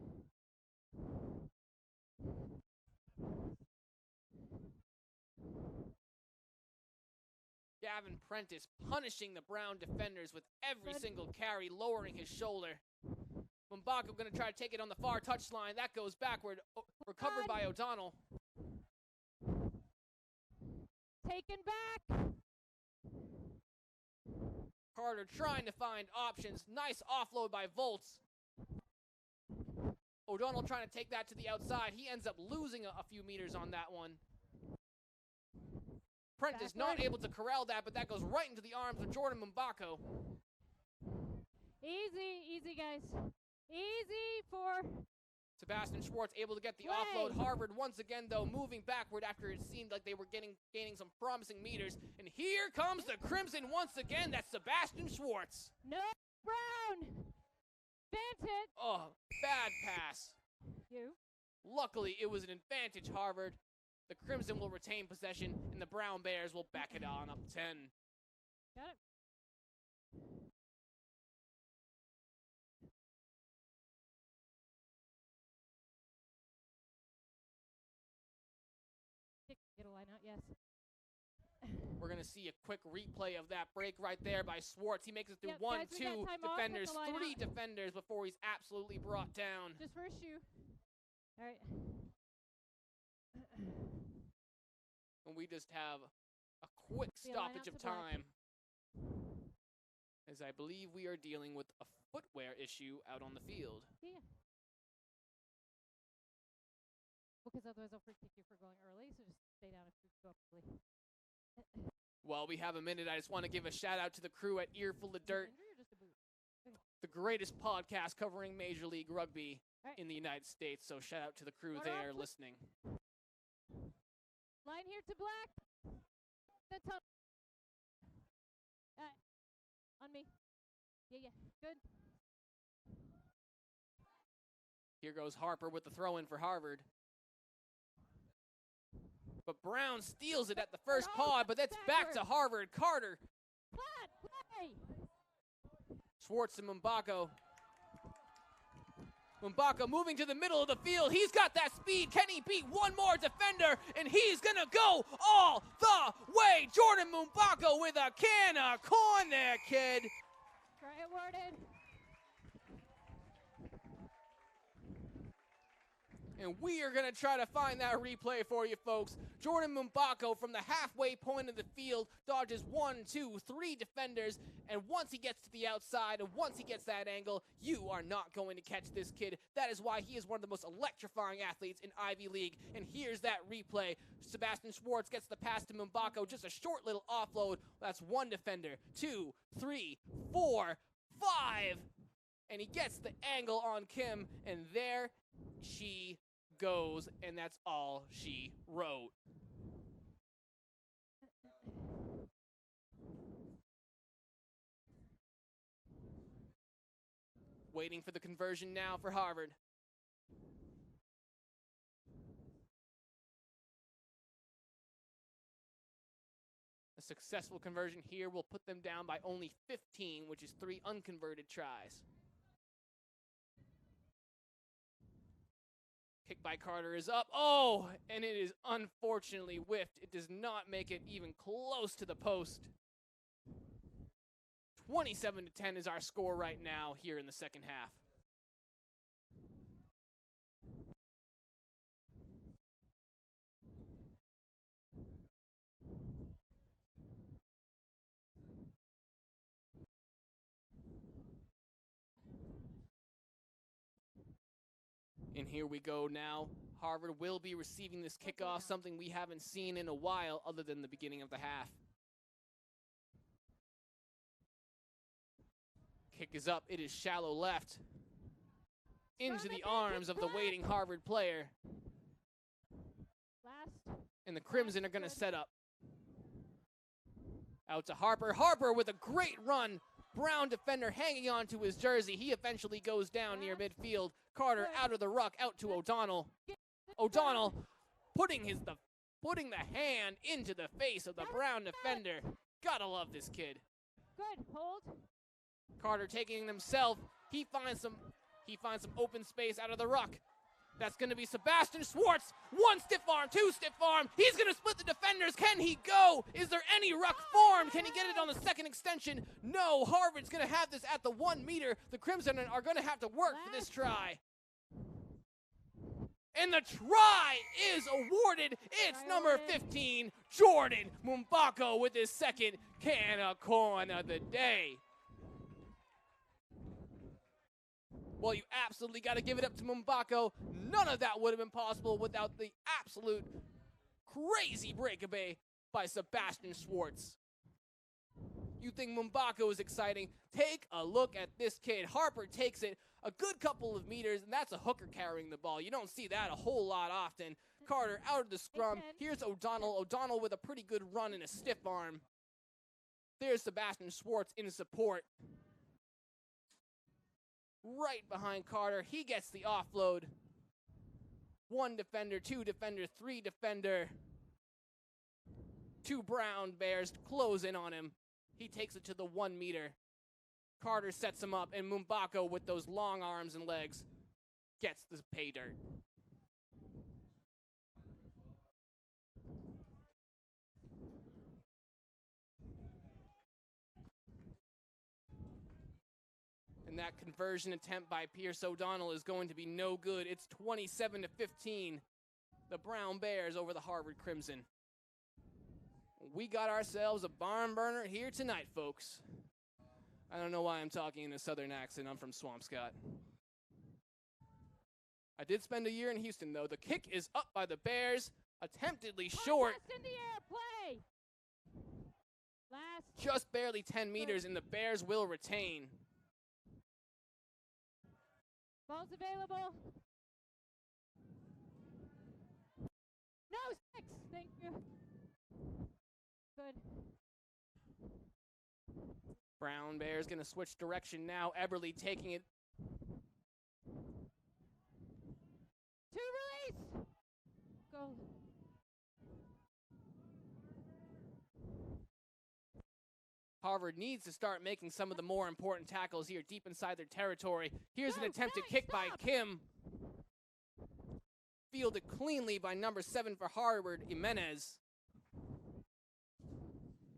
Gavin Prentice punishing the Brown defenders with every single carry, lowering his shoulder. Mumbako going to try to take it on the far touchline. That goes backward. Recovered by O'Donnell. Taken back. Carter trying to find options. Nice offload by Volts. O'Donnell trying to take that to the outside. He ends up losing a few meters on that one. Prentice not able to corral that, but that goes right into the arms of Jordan Mumbako. Easy, guys. Easy for Sebastian Schwartz able to get the offload. Harvard once again, though, moving backward after it seemed like they were gaining some promising meters. And here comes the Crimson once again. That's Sebastian Schwartz. No, Brown. Bent it. Oh, bad pass. You. Luckily, it was an advantage, Harvard. The Crimson will retain possession, and the Brown Bears will back it on up 10. Got it. Get a line out, yes. We're going to see a quick replay of that break right there by Schwartz. He makes it through Yep, guys, we got 1, 2 time off, defenders, get the line 3 out. defenders before he's absolutely brought down. Just for a shoe. All right. And we just have a quick Yeah, line stoppage out of to black. time, as I believe we are dealing with a footwear issue out on the field. Yeah. Because otherwise I'll free kick you for going early, so just stay down if you go up early. While we have a minute, I just want to give a shout out to the crew at Earful of Dirt, Injury or just a boot? Okay. the greatest podcast covering Major League Rugby Right. in the United States. So shout out to the crew Order there up. listening. Line here to black. That's on. On me. Yeah. Good. Here goes Harper with the throw in for Harvard. But Brown steals it at the first pod, but that's back to Harvard. Carter. Flat play. Schwartz and Mumbako. Mumbako moving to the middle of the field. He's got that speed. Can he beat one more defender? And he's going to go all the way. Jordan Mumbako with a can of corn there, kid. Try it worded. And we are going to try to find that replay for you, folks. Jordan Mumbako from the halfway point of the field dodges 1, 2, 3 defenders. And once he gets to the outside and once he gets that angle, you are not going to catch this kid. That is why he is one of the most electrifying athletes in Ivy League. And here's that replay. Sebastian Schwartz gets the pass to Mumbako. Just a short little offload. That's 1 defender, 2, 3, 4, 5. And he gets the angle on Kim. And there she goes, and that's all she wrote. Waiting for the conversion now for Harvard. A successful conversion here will put them down by only 15, which is 3 unconverted tries. Kick by Carter is up. Oh, and it is unfortunately whiffed. It does not make it even close to the post. 27-10 is our score right now here in the second half. And here we go now. Harvard will be receiving this kickoff, something we haven't seen in a while other than the beginning of the half. Kick is up. It is shallow left. Into the arms of the waiting Harvard player. And the Crimson are going to set up. Out to Harper. Harper with a great run. Brown defender hanging on to his jersey. He eventually goes down near midfield. Carter out of the ruck, out to O'Donnell. O'Donnell putting the hand into the face of the Brown defender. Gotta love this kid. Good, hold. Carter taking it himself. He finds some open space out of the ruck. That's going to be Sebastian Schwartz. 1 stiff arm, 2 stiff arm. He's going to split the defenders. Can he go? Is there any ruck formed? Can he get it on the second extension? No. Harvard's going to have this at the 1 meter. The Crimson are going to have to work for this try. And the try is awarded. It's number 15, Jordan Mumbako with his second can of corn of the day. Well, you absolutely got to give it up to Mumbako. None of that would have been possible without the absolute crazy breakaway by Sebastian Schwartz. You think Mumbako is exciting? Take a look at this kid. Harper takes it a good couple of meters, and that's a hooker carrying the ball. You don't see that a whole lot often. Carter out of the scrum. Here's O'Donnell. O'Donnell with a pretty good run and a stiff arm. There's Sebastian Schwartz in support. Right behind Carter. He gets the offload. 1 defender, 2 defender, 3 defender. 2 Brown Bears close in on him. He takes it to the 1 meter. Carter sets him up, and Mumbako with those long arms and legs gets the pay dirt. And that conversion attempt by Pierce O'Donnell is going to be no good. It's 27-15. The Brown Bears over the Harvard Crimson. We got ourselves a barn burner here tonight, folks. I don't know why I'm talking in a southern accent. I'm from Swampscott. I did spend a year in Houston, though. The kick is up by the Bears. Attemptedly short. In the air, play. Just barely 10 meters, and the Bears will retain. Ball's available. No, 6. Thank you. Good. Brown Bears going to switch direction now. Eberly taking it. 2 release. Go. Harvard needs to start making some of the more important tackles here deep inside their territory. Here's an attempted kick by Kim. Fielded cleanly by number 7 for Harvard, Jimenez.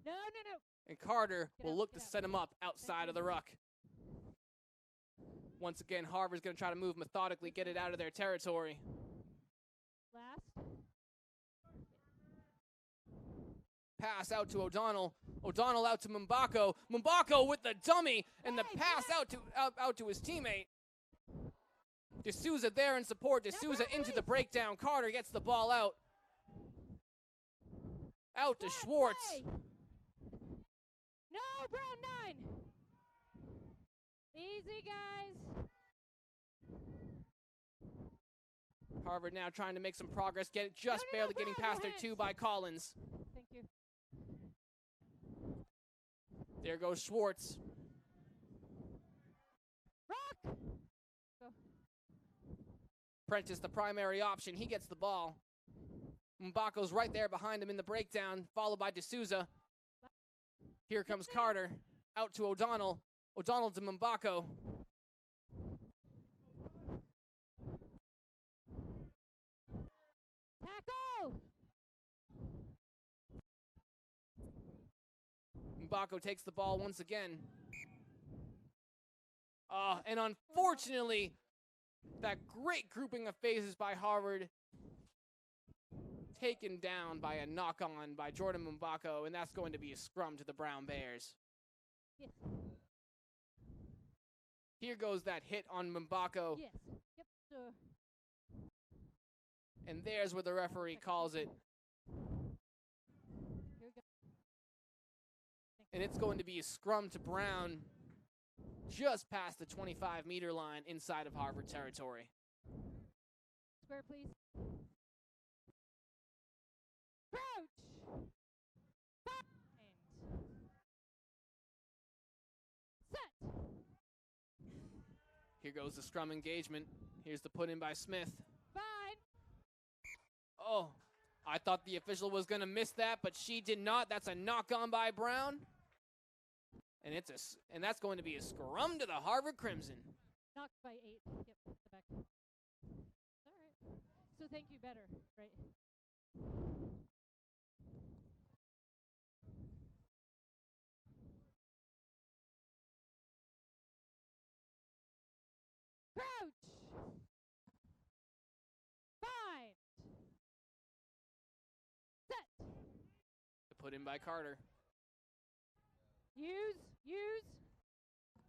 No. And Carter will look to set him up outside of the ruck. Once again, Harvard's going to try to move methodically, get it out of their territory. pass out to O'Donnell. O'Donnell out to Mbako. Mbako with the dummy and the pass out to his teammate. D'Souza there in support. D'Souza into the breakdown. Carter gets the ball out. Out to Schwartz. No, Brown 9. Easy, guys. Harvard now trying to make some progress. Barely getting past their 2 by Collins. Thank you. There goes Schwartz. Rock. Go. Prentice, the primary option. He gets the ball. Mbako's right there behind him in the breakdown, followed by D'Souza. Here comes Carter. Out to O'Donnell. O'Donnell to Mbako. Tackle. Mbako takes the ball once again. And unfortunately, that great grouping of phases by Harvard taken down by a knock-on by Jordan Mbako, and that's going to be a scrum to the Brown Bears. Yes. Here goes that hit on Mbako. Yes. Yep. And there's where the referee calls it. Here we go. And it's going to be a scrum to Brown just past the 25-meter line inside of Harvard territory. Square, please. Crouch. And set. Here goes the scrum engagement. Here's the put in by Smith. Fine. Oh, I thought the official was going to miss that, but she did not. That's a knock on by Brown. And that's going to be a scrum to the Harvard Crimson. Knocked by 8. Yep, the back. All right. So thank you better, right? Crouch. Fine. Set. Put in by Carter. Use.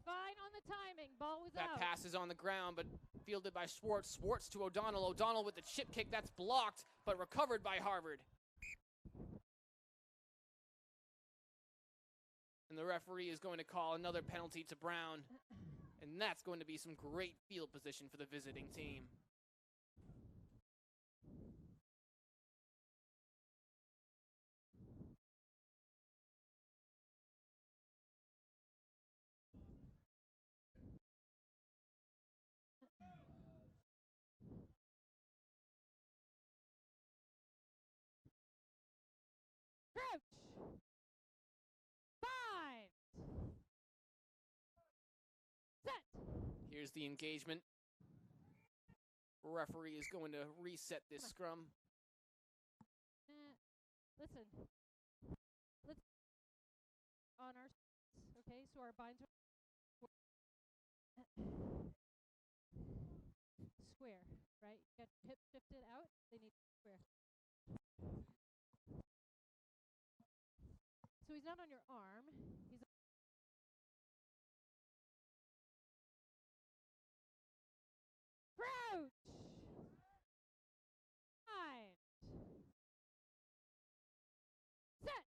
Fine on the timing. Ball was That out. pass is on the ground, but fielded by Schwartz. Schwartz to O'Donnell. O'Donnell with the chip kick. That's blocked, but recovered by Harvard. And the referee is going to call another penalty to Brown. And that's going to be some great field position for the visiting team. Crouch. Fine. Set. Here's the engagement. Referee is going to reset this scrum. Listen. Let's on our okay, so our binds are square, right? You got hip shifted out, they need square. So he's not on your arm. He's crouch. Fine. Set.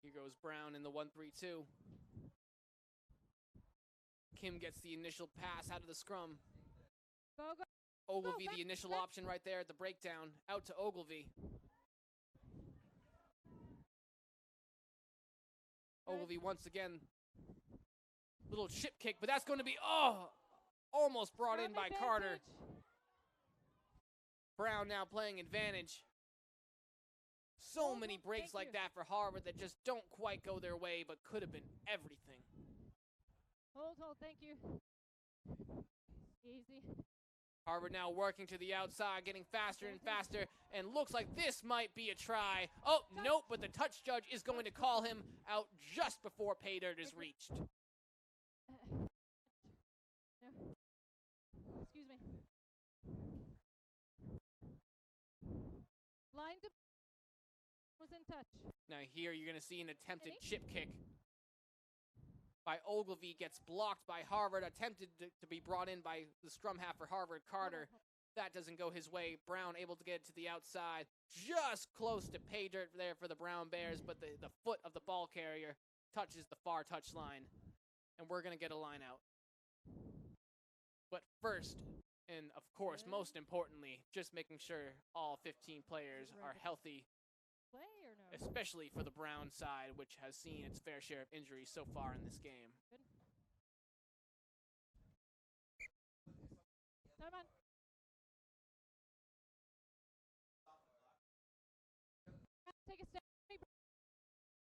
Here goes Brown in the 1-3-2. Kim gets the initial pass out of the scrum. Go. Ogilvy, the initial option right there at the breakdown. Out to Ogilvy. Ogilvy once again. Little chip kick, but that's going to be, almost brought in by Carter. Brown now playing advantage. So many breaks like that for Harvard that just don't quite go their way, but could have been everything. Hold, thank you. Easy. Harvard now working to the outside, getting faster and faster, and looks like this might be a try. Oh, nope, but the touch judge is going to call him out just before pay dirt is reached. No. Excuse me. Line to was in touch. Now here you're going to see an attempted chip kick by Ogilvy, gets blocked by Harvard, attempted to be brought in by the scrum half for Harvard, Carter. That doesn't go his way. Brown able to get it to the outside. Just close to pay dirt there for the Brown Bears, but the foot of the ball carrier touches the far touch line. And we're going to get a line out. But first, and of course, most importantly, just making sure all 15 players are healthy, Play or no? especially for the Brown side, which has seen its fair share of injuries so far in this game. Good. Time on. Take a step.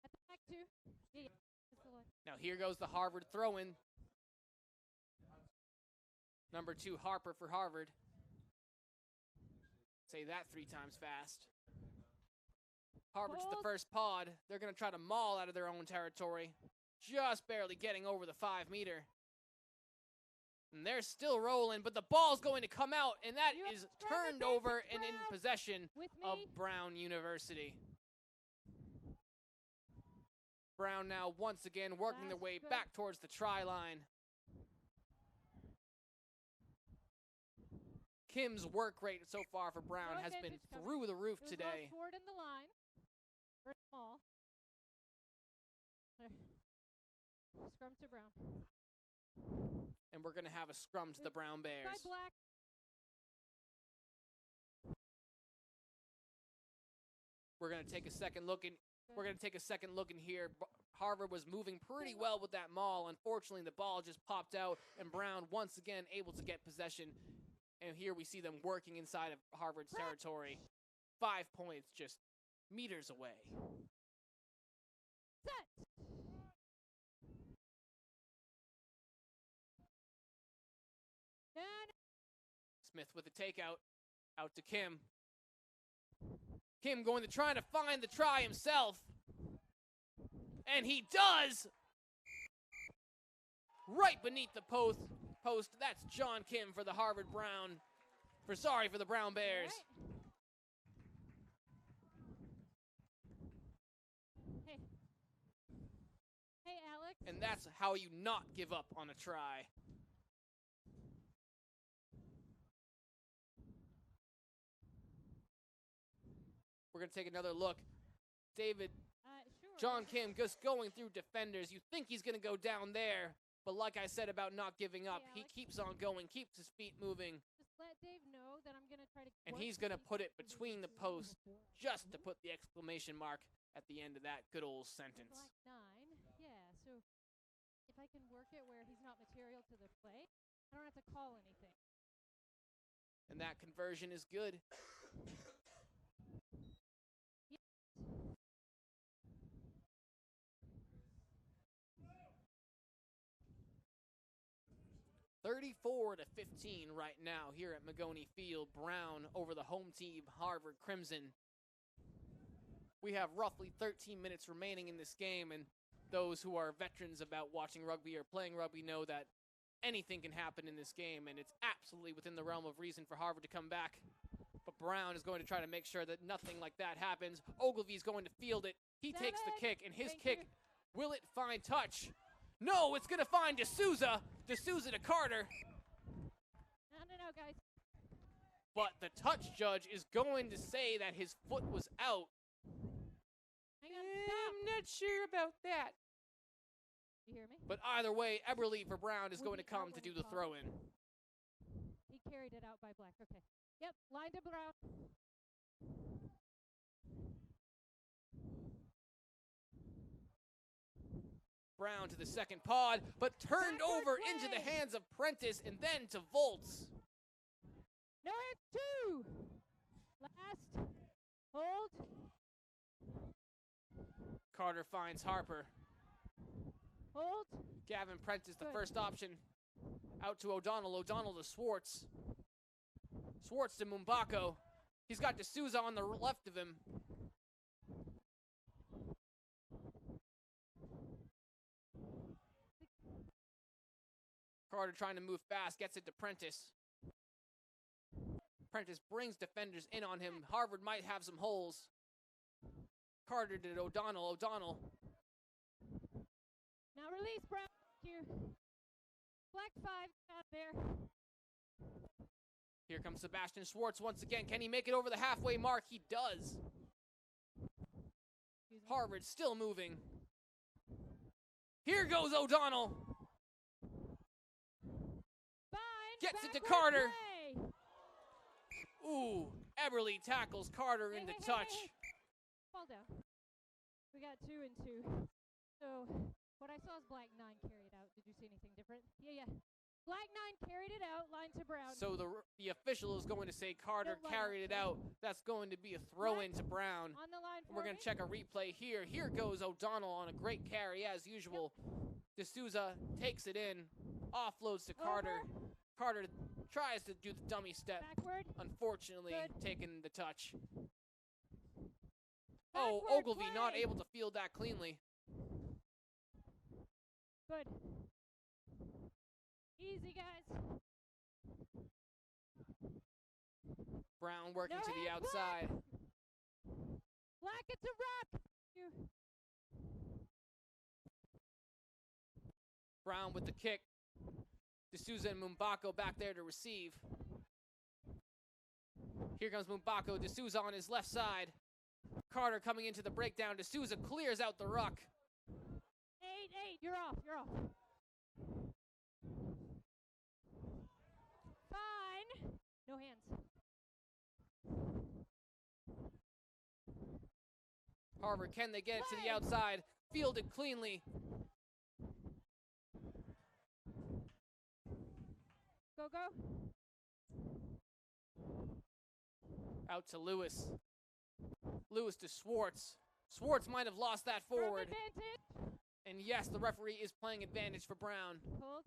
At the back two. Yeah. That's the line. Now here goes the Harvard throw-in. Number 2, Harper for Harvard. Say that 3 times fast. Harvard to the first pod. They're going to try to maul out of their own territory. Just barely getting over the 5-meter. And they're still rolling, but the ball's going to come out, and that is turned over and in possession of Brown University. Brown now once again working their way back towards the try line. Kim's work rate so far for Brown has been through the roof today. Forward in the line. Very small. There. Scrum to Brown. And we're going to have a scrum to the Brown Bears. Side black. We're going to take a second look in. We're going to take a second look in here. Harvard was moving pretty well with that maul. Unfortunately, the ball just popped out, and Brown once again able to get possession. And here we see them working inside of Harvard's territory. 5 points just meters away. Set. Smith with the takeout. Out to Kim. Kim going to try to find the try himself. And he does! Right beneath the post. That's John Kim for the Harvard Brown. For the Brown Bears. Right. Hey, Alex. And that's how you not give up on a try. We're going to take another look. David, Sure. John Kim just going through defenders. You think he's going to go down there. But like I said about not giving up, he keeps on going, keeps his feet moving. Just let Dave know that I'm going to try to... And he's going to put it between the posts just to put the exclamation mark at the end of that good old sentence. Black 9. Yeah, so if I can work it where he's not material to the play, I don't have to call anything. And that conversion is good. 34-15 right now here at Mignone Field. Brown over the home team, Harvard Crimson. We have roughly 13 minutes remaining in this game, and those who are veterans about watching rugby or playing rugby know that anything can happen in this game, and it's absolutely within the realm of reason for Harvard to come back. But Brown is going to try to make sure that nothing like that happens. Ogilvy is going to field it. He takes the kick, and his kick, will it find touch? No, it's going to find D'Souza. D'Souza to Carter. No, guys. But the touch judge is going to say that his foot was out. Hang on, stop. I'm not sure about that. You hear me? But either way, Eberle for Brown is going to come to do the throw-in. He carried it out by Black. Okay. Yep, line to Brown. Brown to the second pod, but turned over into the hands of Prentice and then to Volts. No, it's 2. Last. Hold. Carter finds Harper. Hold. Gavin Prentice, the first option. Out to O'Donnell. O'Donnell to Swartz. Swartz to Mumbako. He's got D'Souza on the left of him. Carter trying to move fast, gets it to Prentice. Prentice brings defenders in on him. Harvard might have some holes. Carter to O'Donnell. O'Donnell. Now release, Brown. Thank you. Black 5 out there. Here comes Sebastian Schwartz once again. Can he make it over the halfway mark? He does. Harvard still moving. Here goes O'Donnell. Gets it to Carter. Play. Ooh, Eberly tackles Carter into touch. Fall down. We got 2 and 2. So what I saw is Black 9 carried out. Did you see anything different? Yeah. Black 9 carried it out, line to Brown. So the official is going to say Carter carried it out. That's going to be a throw in to Brown. On the line We're going to check a replay here. Here goes O'Donnell on a great carry as usual. D'Souza takes it in, offloads to Carter. Carter tries to do the dummy step. Backward. Unfortunately, taking the touch. Backward Ogilvy play. not able to field that cleanly. Good. Easy, guys. Brown working No to the hands, outside. Black, it's a rock. Brown with the kick. D'Souza and Mumbako back there to receive. Here comes Mumbako. D'Souza on his left side. Carter coming into the breakdown. D'Souza clears out the ruck. 8-8. You're off. Fine. No hands. Harvard, can they get it to the outside? Fielded cleanly. Go. Out to Lewis. Lewis to Schwartz. Schwartz might have lost that forward. Advantage. And yes, the referee is playing advantage for Brown. Hold.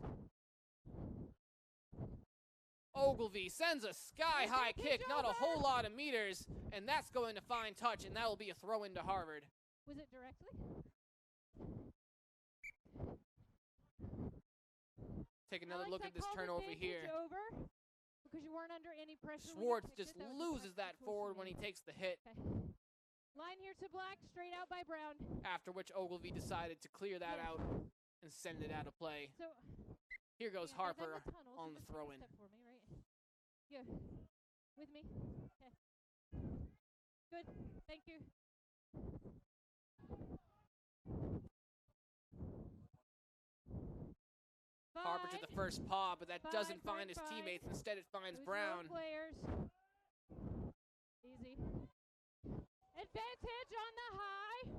Ogilvy sends a sky-high kick, not a whole lot of meters, and that's going to find touch, and that will be a throw into Harvard. Was it directly? Take another Alex, look at this turnover here. Over because you weren't under any pressure. Schwartz just loses that forward when he takes the hit. Okay. Line here to Black, straight out by Brown. After which Ogilvy decided to clear that out and send it out of play. So here goes Harper the tunnel, on so the just throw take a in. step for me, right? Yeah. With me? Okay. Good. Thank you. Harper to the first paw, but that doesn't find his 5. teammates. Instead, it finds There's Brown. No players. Easy. Advantage on the high.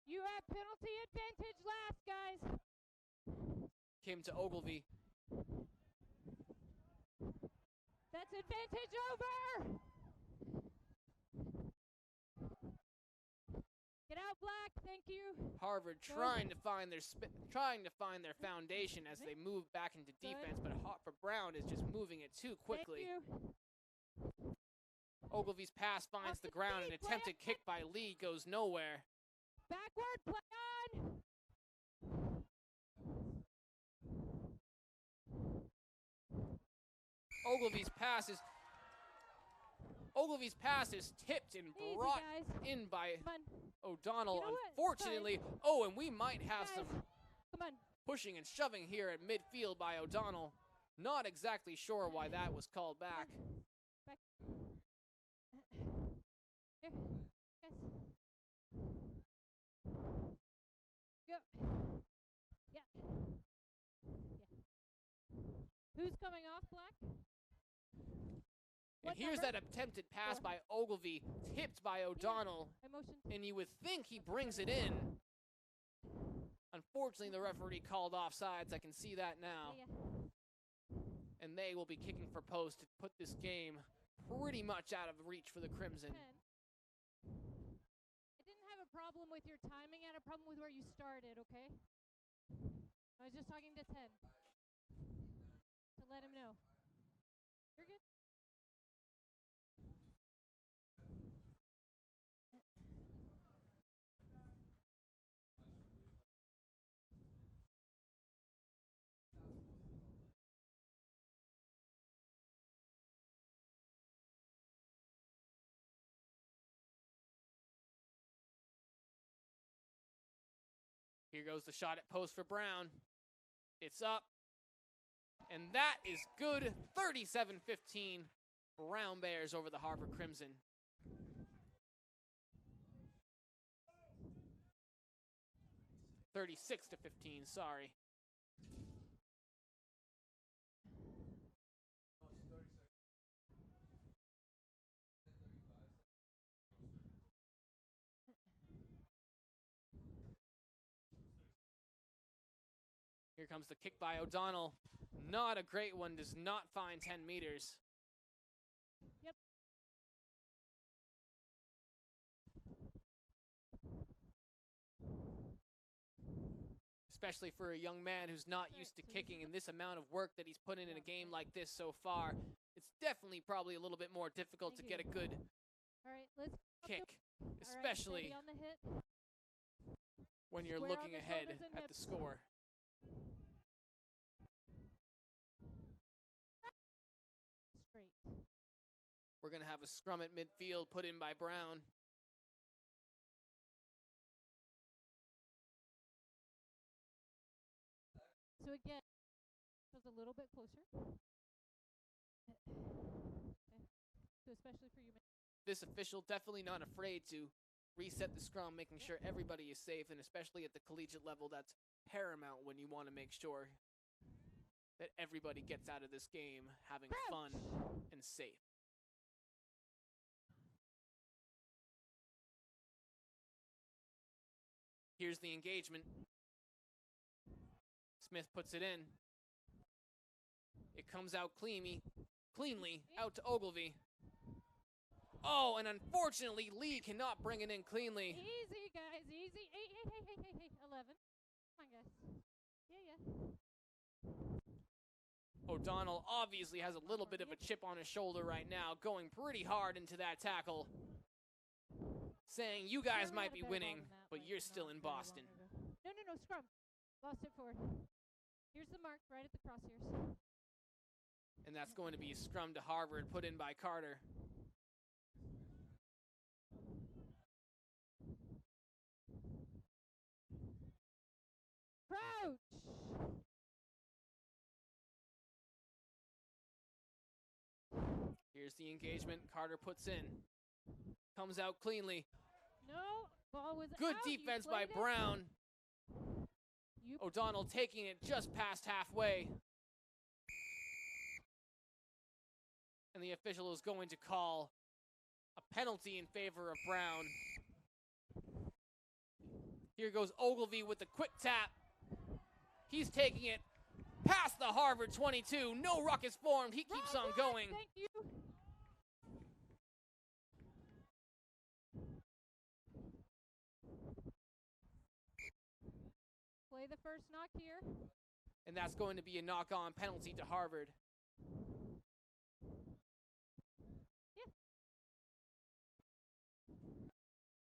You have penalty advantage last, guys. Came to Ogilvy. That's advantage over. Get out, Black. Thank you. Harvard trying to find their foundation as they move back into defense, but Harper Brown is just moving it too quickly. Thank you. Ogilvy's pass finds the ground. An attempted kick by Lee goes nowhere. Backward, play on. Ogilvy's pass is tipped and brought in by O'Donnell. Unfortunately, and we might have some pushing and shoving here at midfield by O'Donnell. Not exactly sure why that was called back. Here. Guys. Go. Yeah. Who's coming off, Black? And here's that attempted pass by Ogilvy, tipped by O'Donnell. And you would think he brings it in. Unfortunately, the referee called offsides. I can see that now. And they will be kicking for post to put this game pretty much out of reach for the Crimson. I didn't have a problem with your timing. I had a problem with where you started, okay? I was just talking to 10 to let him know. You're good. Here goes the shot at post for Brown. It's up. And that is good. 37-15. Brown Bears over the Harvard Crimson. (36-15), sorry. Here comes the kick by O'Donnell. Not a great one, does not find 10 meters. Yep. Especially for a young man who's not used to kicking, and this amount of work that he's put in a game like this so far, it's definitely probably a little bit more difficult to get a good kick, especially on the hit. when you're Square looking on the ahead shoulders and at the hips. score. Straight. We're going to have a scrum at midfield put in by Brown. So again, was a little bit closer. Okay. So especially for you. This official definitely not afraid to reset the scrum, making sure everybody is safe, and especially at the collegiate level, that's paramount when you want to make sure that everybody gets out of this game having fun and safe. Here's the engagement. Smith puts it in. It comes out cleanly out to Ogilvy. Oh, and unfortunately, Lee cannot bring it in cleanly. Easy, guys, easy. Hey, 11. Come on, guys. Yeah. O'Donnell obviously has a little bit of a chip on his shoulder right now, going pretty hard into that tackle, saying, you guys might be winning, but you're still in Boston. No, scrum. Lost it forward. Here's the mark right at the crosshairs. And that's going to be a scrum to Harvard, put in by Carter. Crouch! Here's the engagement. Carter puts in. Comes out cleanly. No, ball was Good out. defense by Brown. O'Donnell taking it just past halfway. And the official is going to call a penalty in favor of Brown. Here goes Ogilvy with the quick tap. He's taking it past the Harvard 22. No ruck is formed. He keeps on going. Thank you. Play the first knock here. And that's going to be a knock-on penalty to Harvard. Yeah.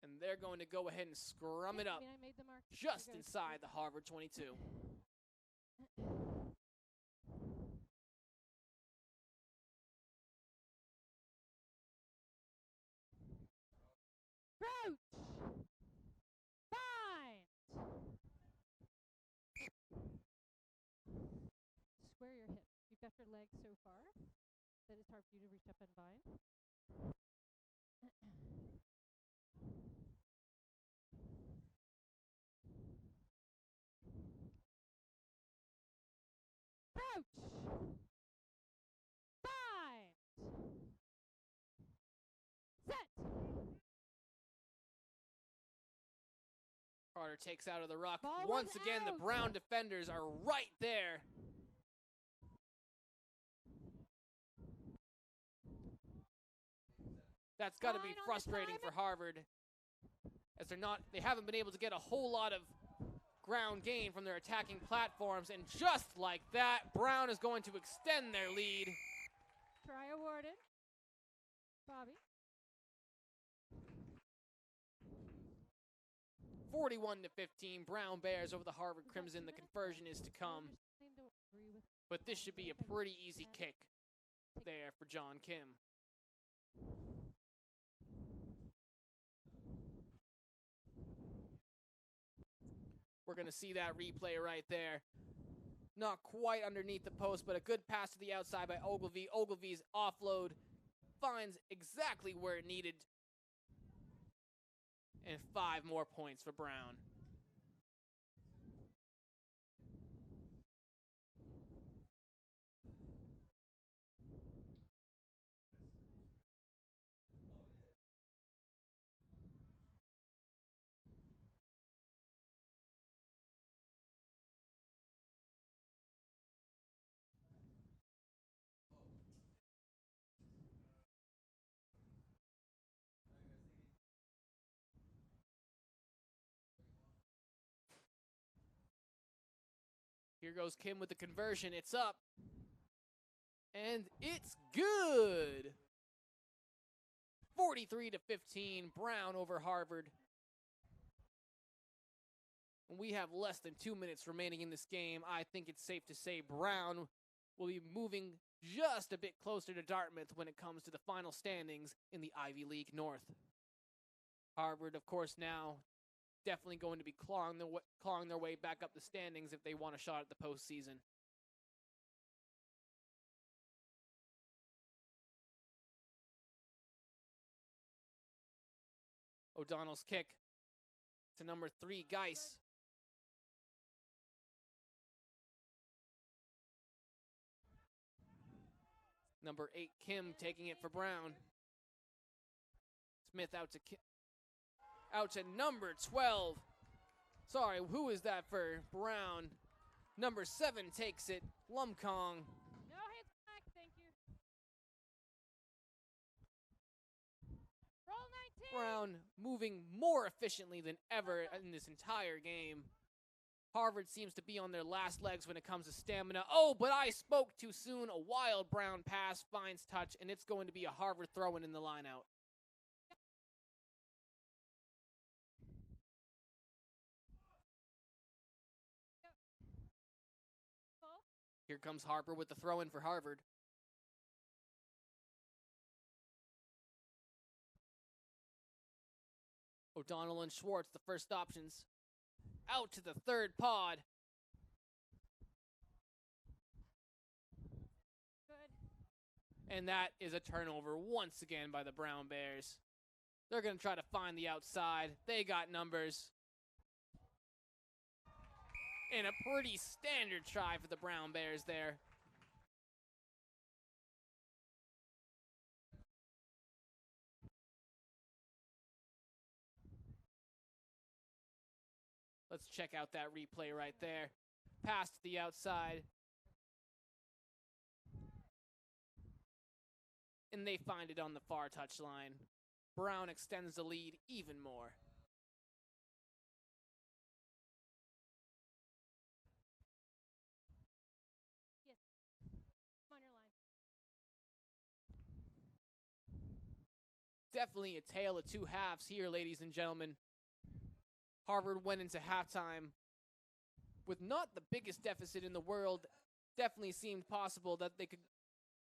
And they're going to go ahead and scrum it up I made the mark. just inside the Harvard 22. Crouch! Bind! Square your hips. You've got your legs so far that it's hard for you to reach up and bind. Crouch! Bind! Set! Carter takes out of the ruck. Ball Once was again, the out. Brown defenders are right there. That's got to be Line on the frustrating for Harvard, as they haven't been able to get a whole lot of ground gain from their attacking platforms, and just like that, Brown is going to extend their lead. Try awarded. Bobby. 41-15, Brown Bears over the Harvard Crimson. The conversion is to come, but this should be a pretty easy kick there for John Kim. We're going to see that replay right there. Not quite underneath the post, but a good pass to the outside by Ogilvy. Ogilvy's offload finds exactly where it needed. And 5 more points for Brown. Here goes Kim with the conversion. It's up. And it's good. 43-15, Brown over Harvard. We have less than 2 minutes remaining in this game. I think it's safe to say Brown will be moving just a bit closer to Dartmouth when it comes to the final standings in the Ivy League North. Harvard, of course, now definitely going to be clawing their way back up the standings if they want a shot at the postseason. O'Donnell's kick to number 3, Geis. Number 8, Kim taking it for Brown. Smith out to number 12. Sorry, who is that for Brown? Number 7 takes it, Lumkong. No hits back, thank you. Roll 19. Brown moving more efficiently than ever in this entire game. Harvard seems to be on their last legs when it comes to stamina. Oh, but I spoke too soon. A wild Brown pass finds touch, and it's going to be a Harvard throw-in in the line-out. Here comes Harper with the throw-in for Harvard. O'Donnell and Schwartz, the first options. Out to the third pod. Good. And that is a turnover once again by the Brown Bears. They're going to try to find the outside. They got numbers. And a pretty standard try for the Brown Bears there. Let's check out that replay right there. Pass to the outside. And they find it on the far touchline. Brown extends the lead even more. Yes. Minor line. Definitely a tale of two halves here, ladies and gentlemen. Harvard went into halftime with not the biggest deficit in the world. Definitely seemed possible that they could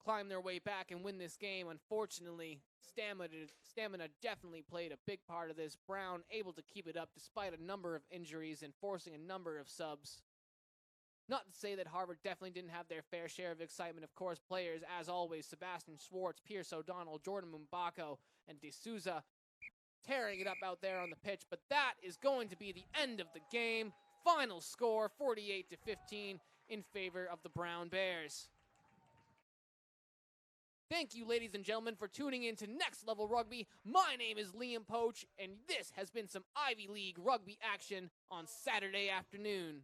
climb their way back and win this game. Unfortunately, stamina definitely played a big part of this. Brown able to keep it up despite a number of injuries and forcing a number of subs. Not to say that Harvard definitely didn't have their fair share of excitement. Of course, players, as always, Sebastian Schwartz, Pierce O'Donnell, Jordan Mumbako, and D'Souza tearing it up out there on the pitch. But that is going to be the end of the game. Final score, 48-15 in favor of the Brown Bears. Thank you, ladies and gentlemen, for tuning in to Next Level Rugby. My name is Liam Poach, and this has been some Ivy League rugby action on Saturday afternoon.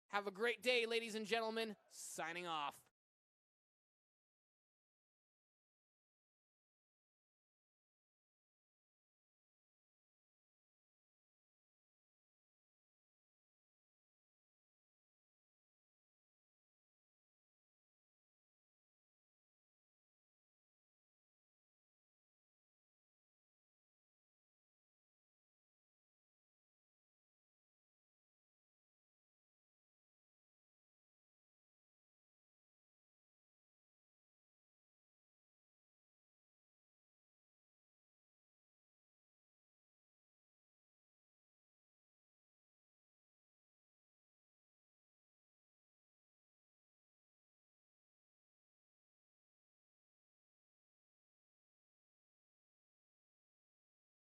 Have a great day, ladies and gentlemen. Signing off.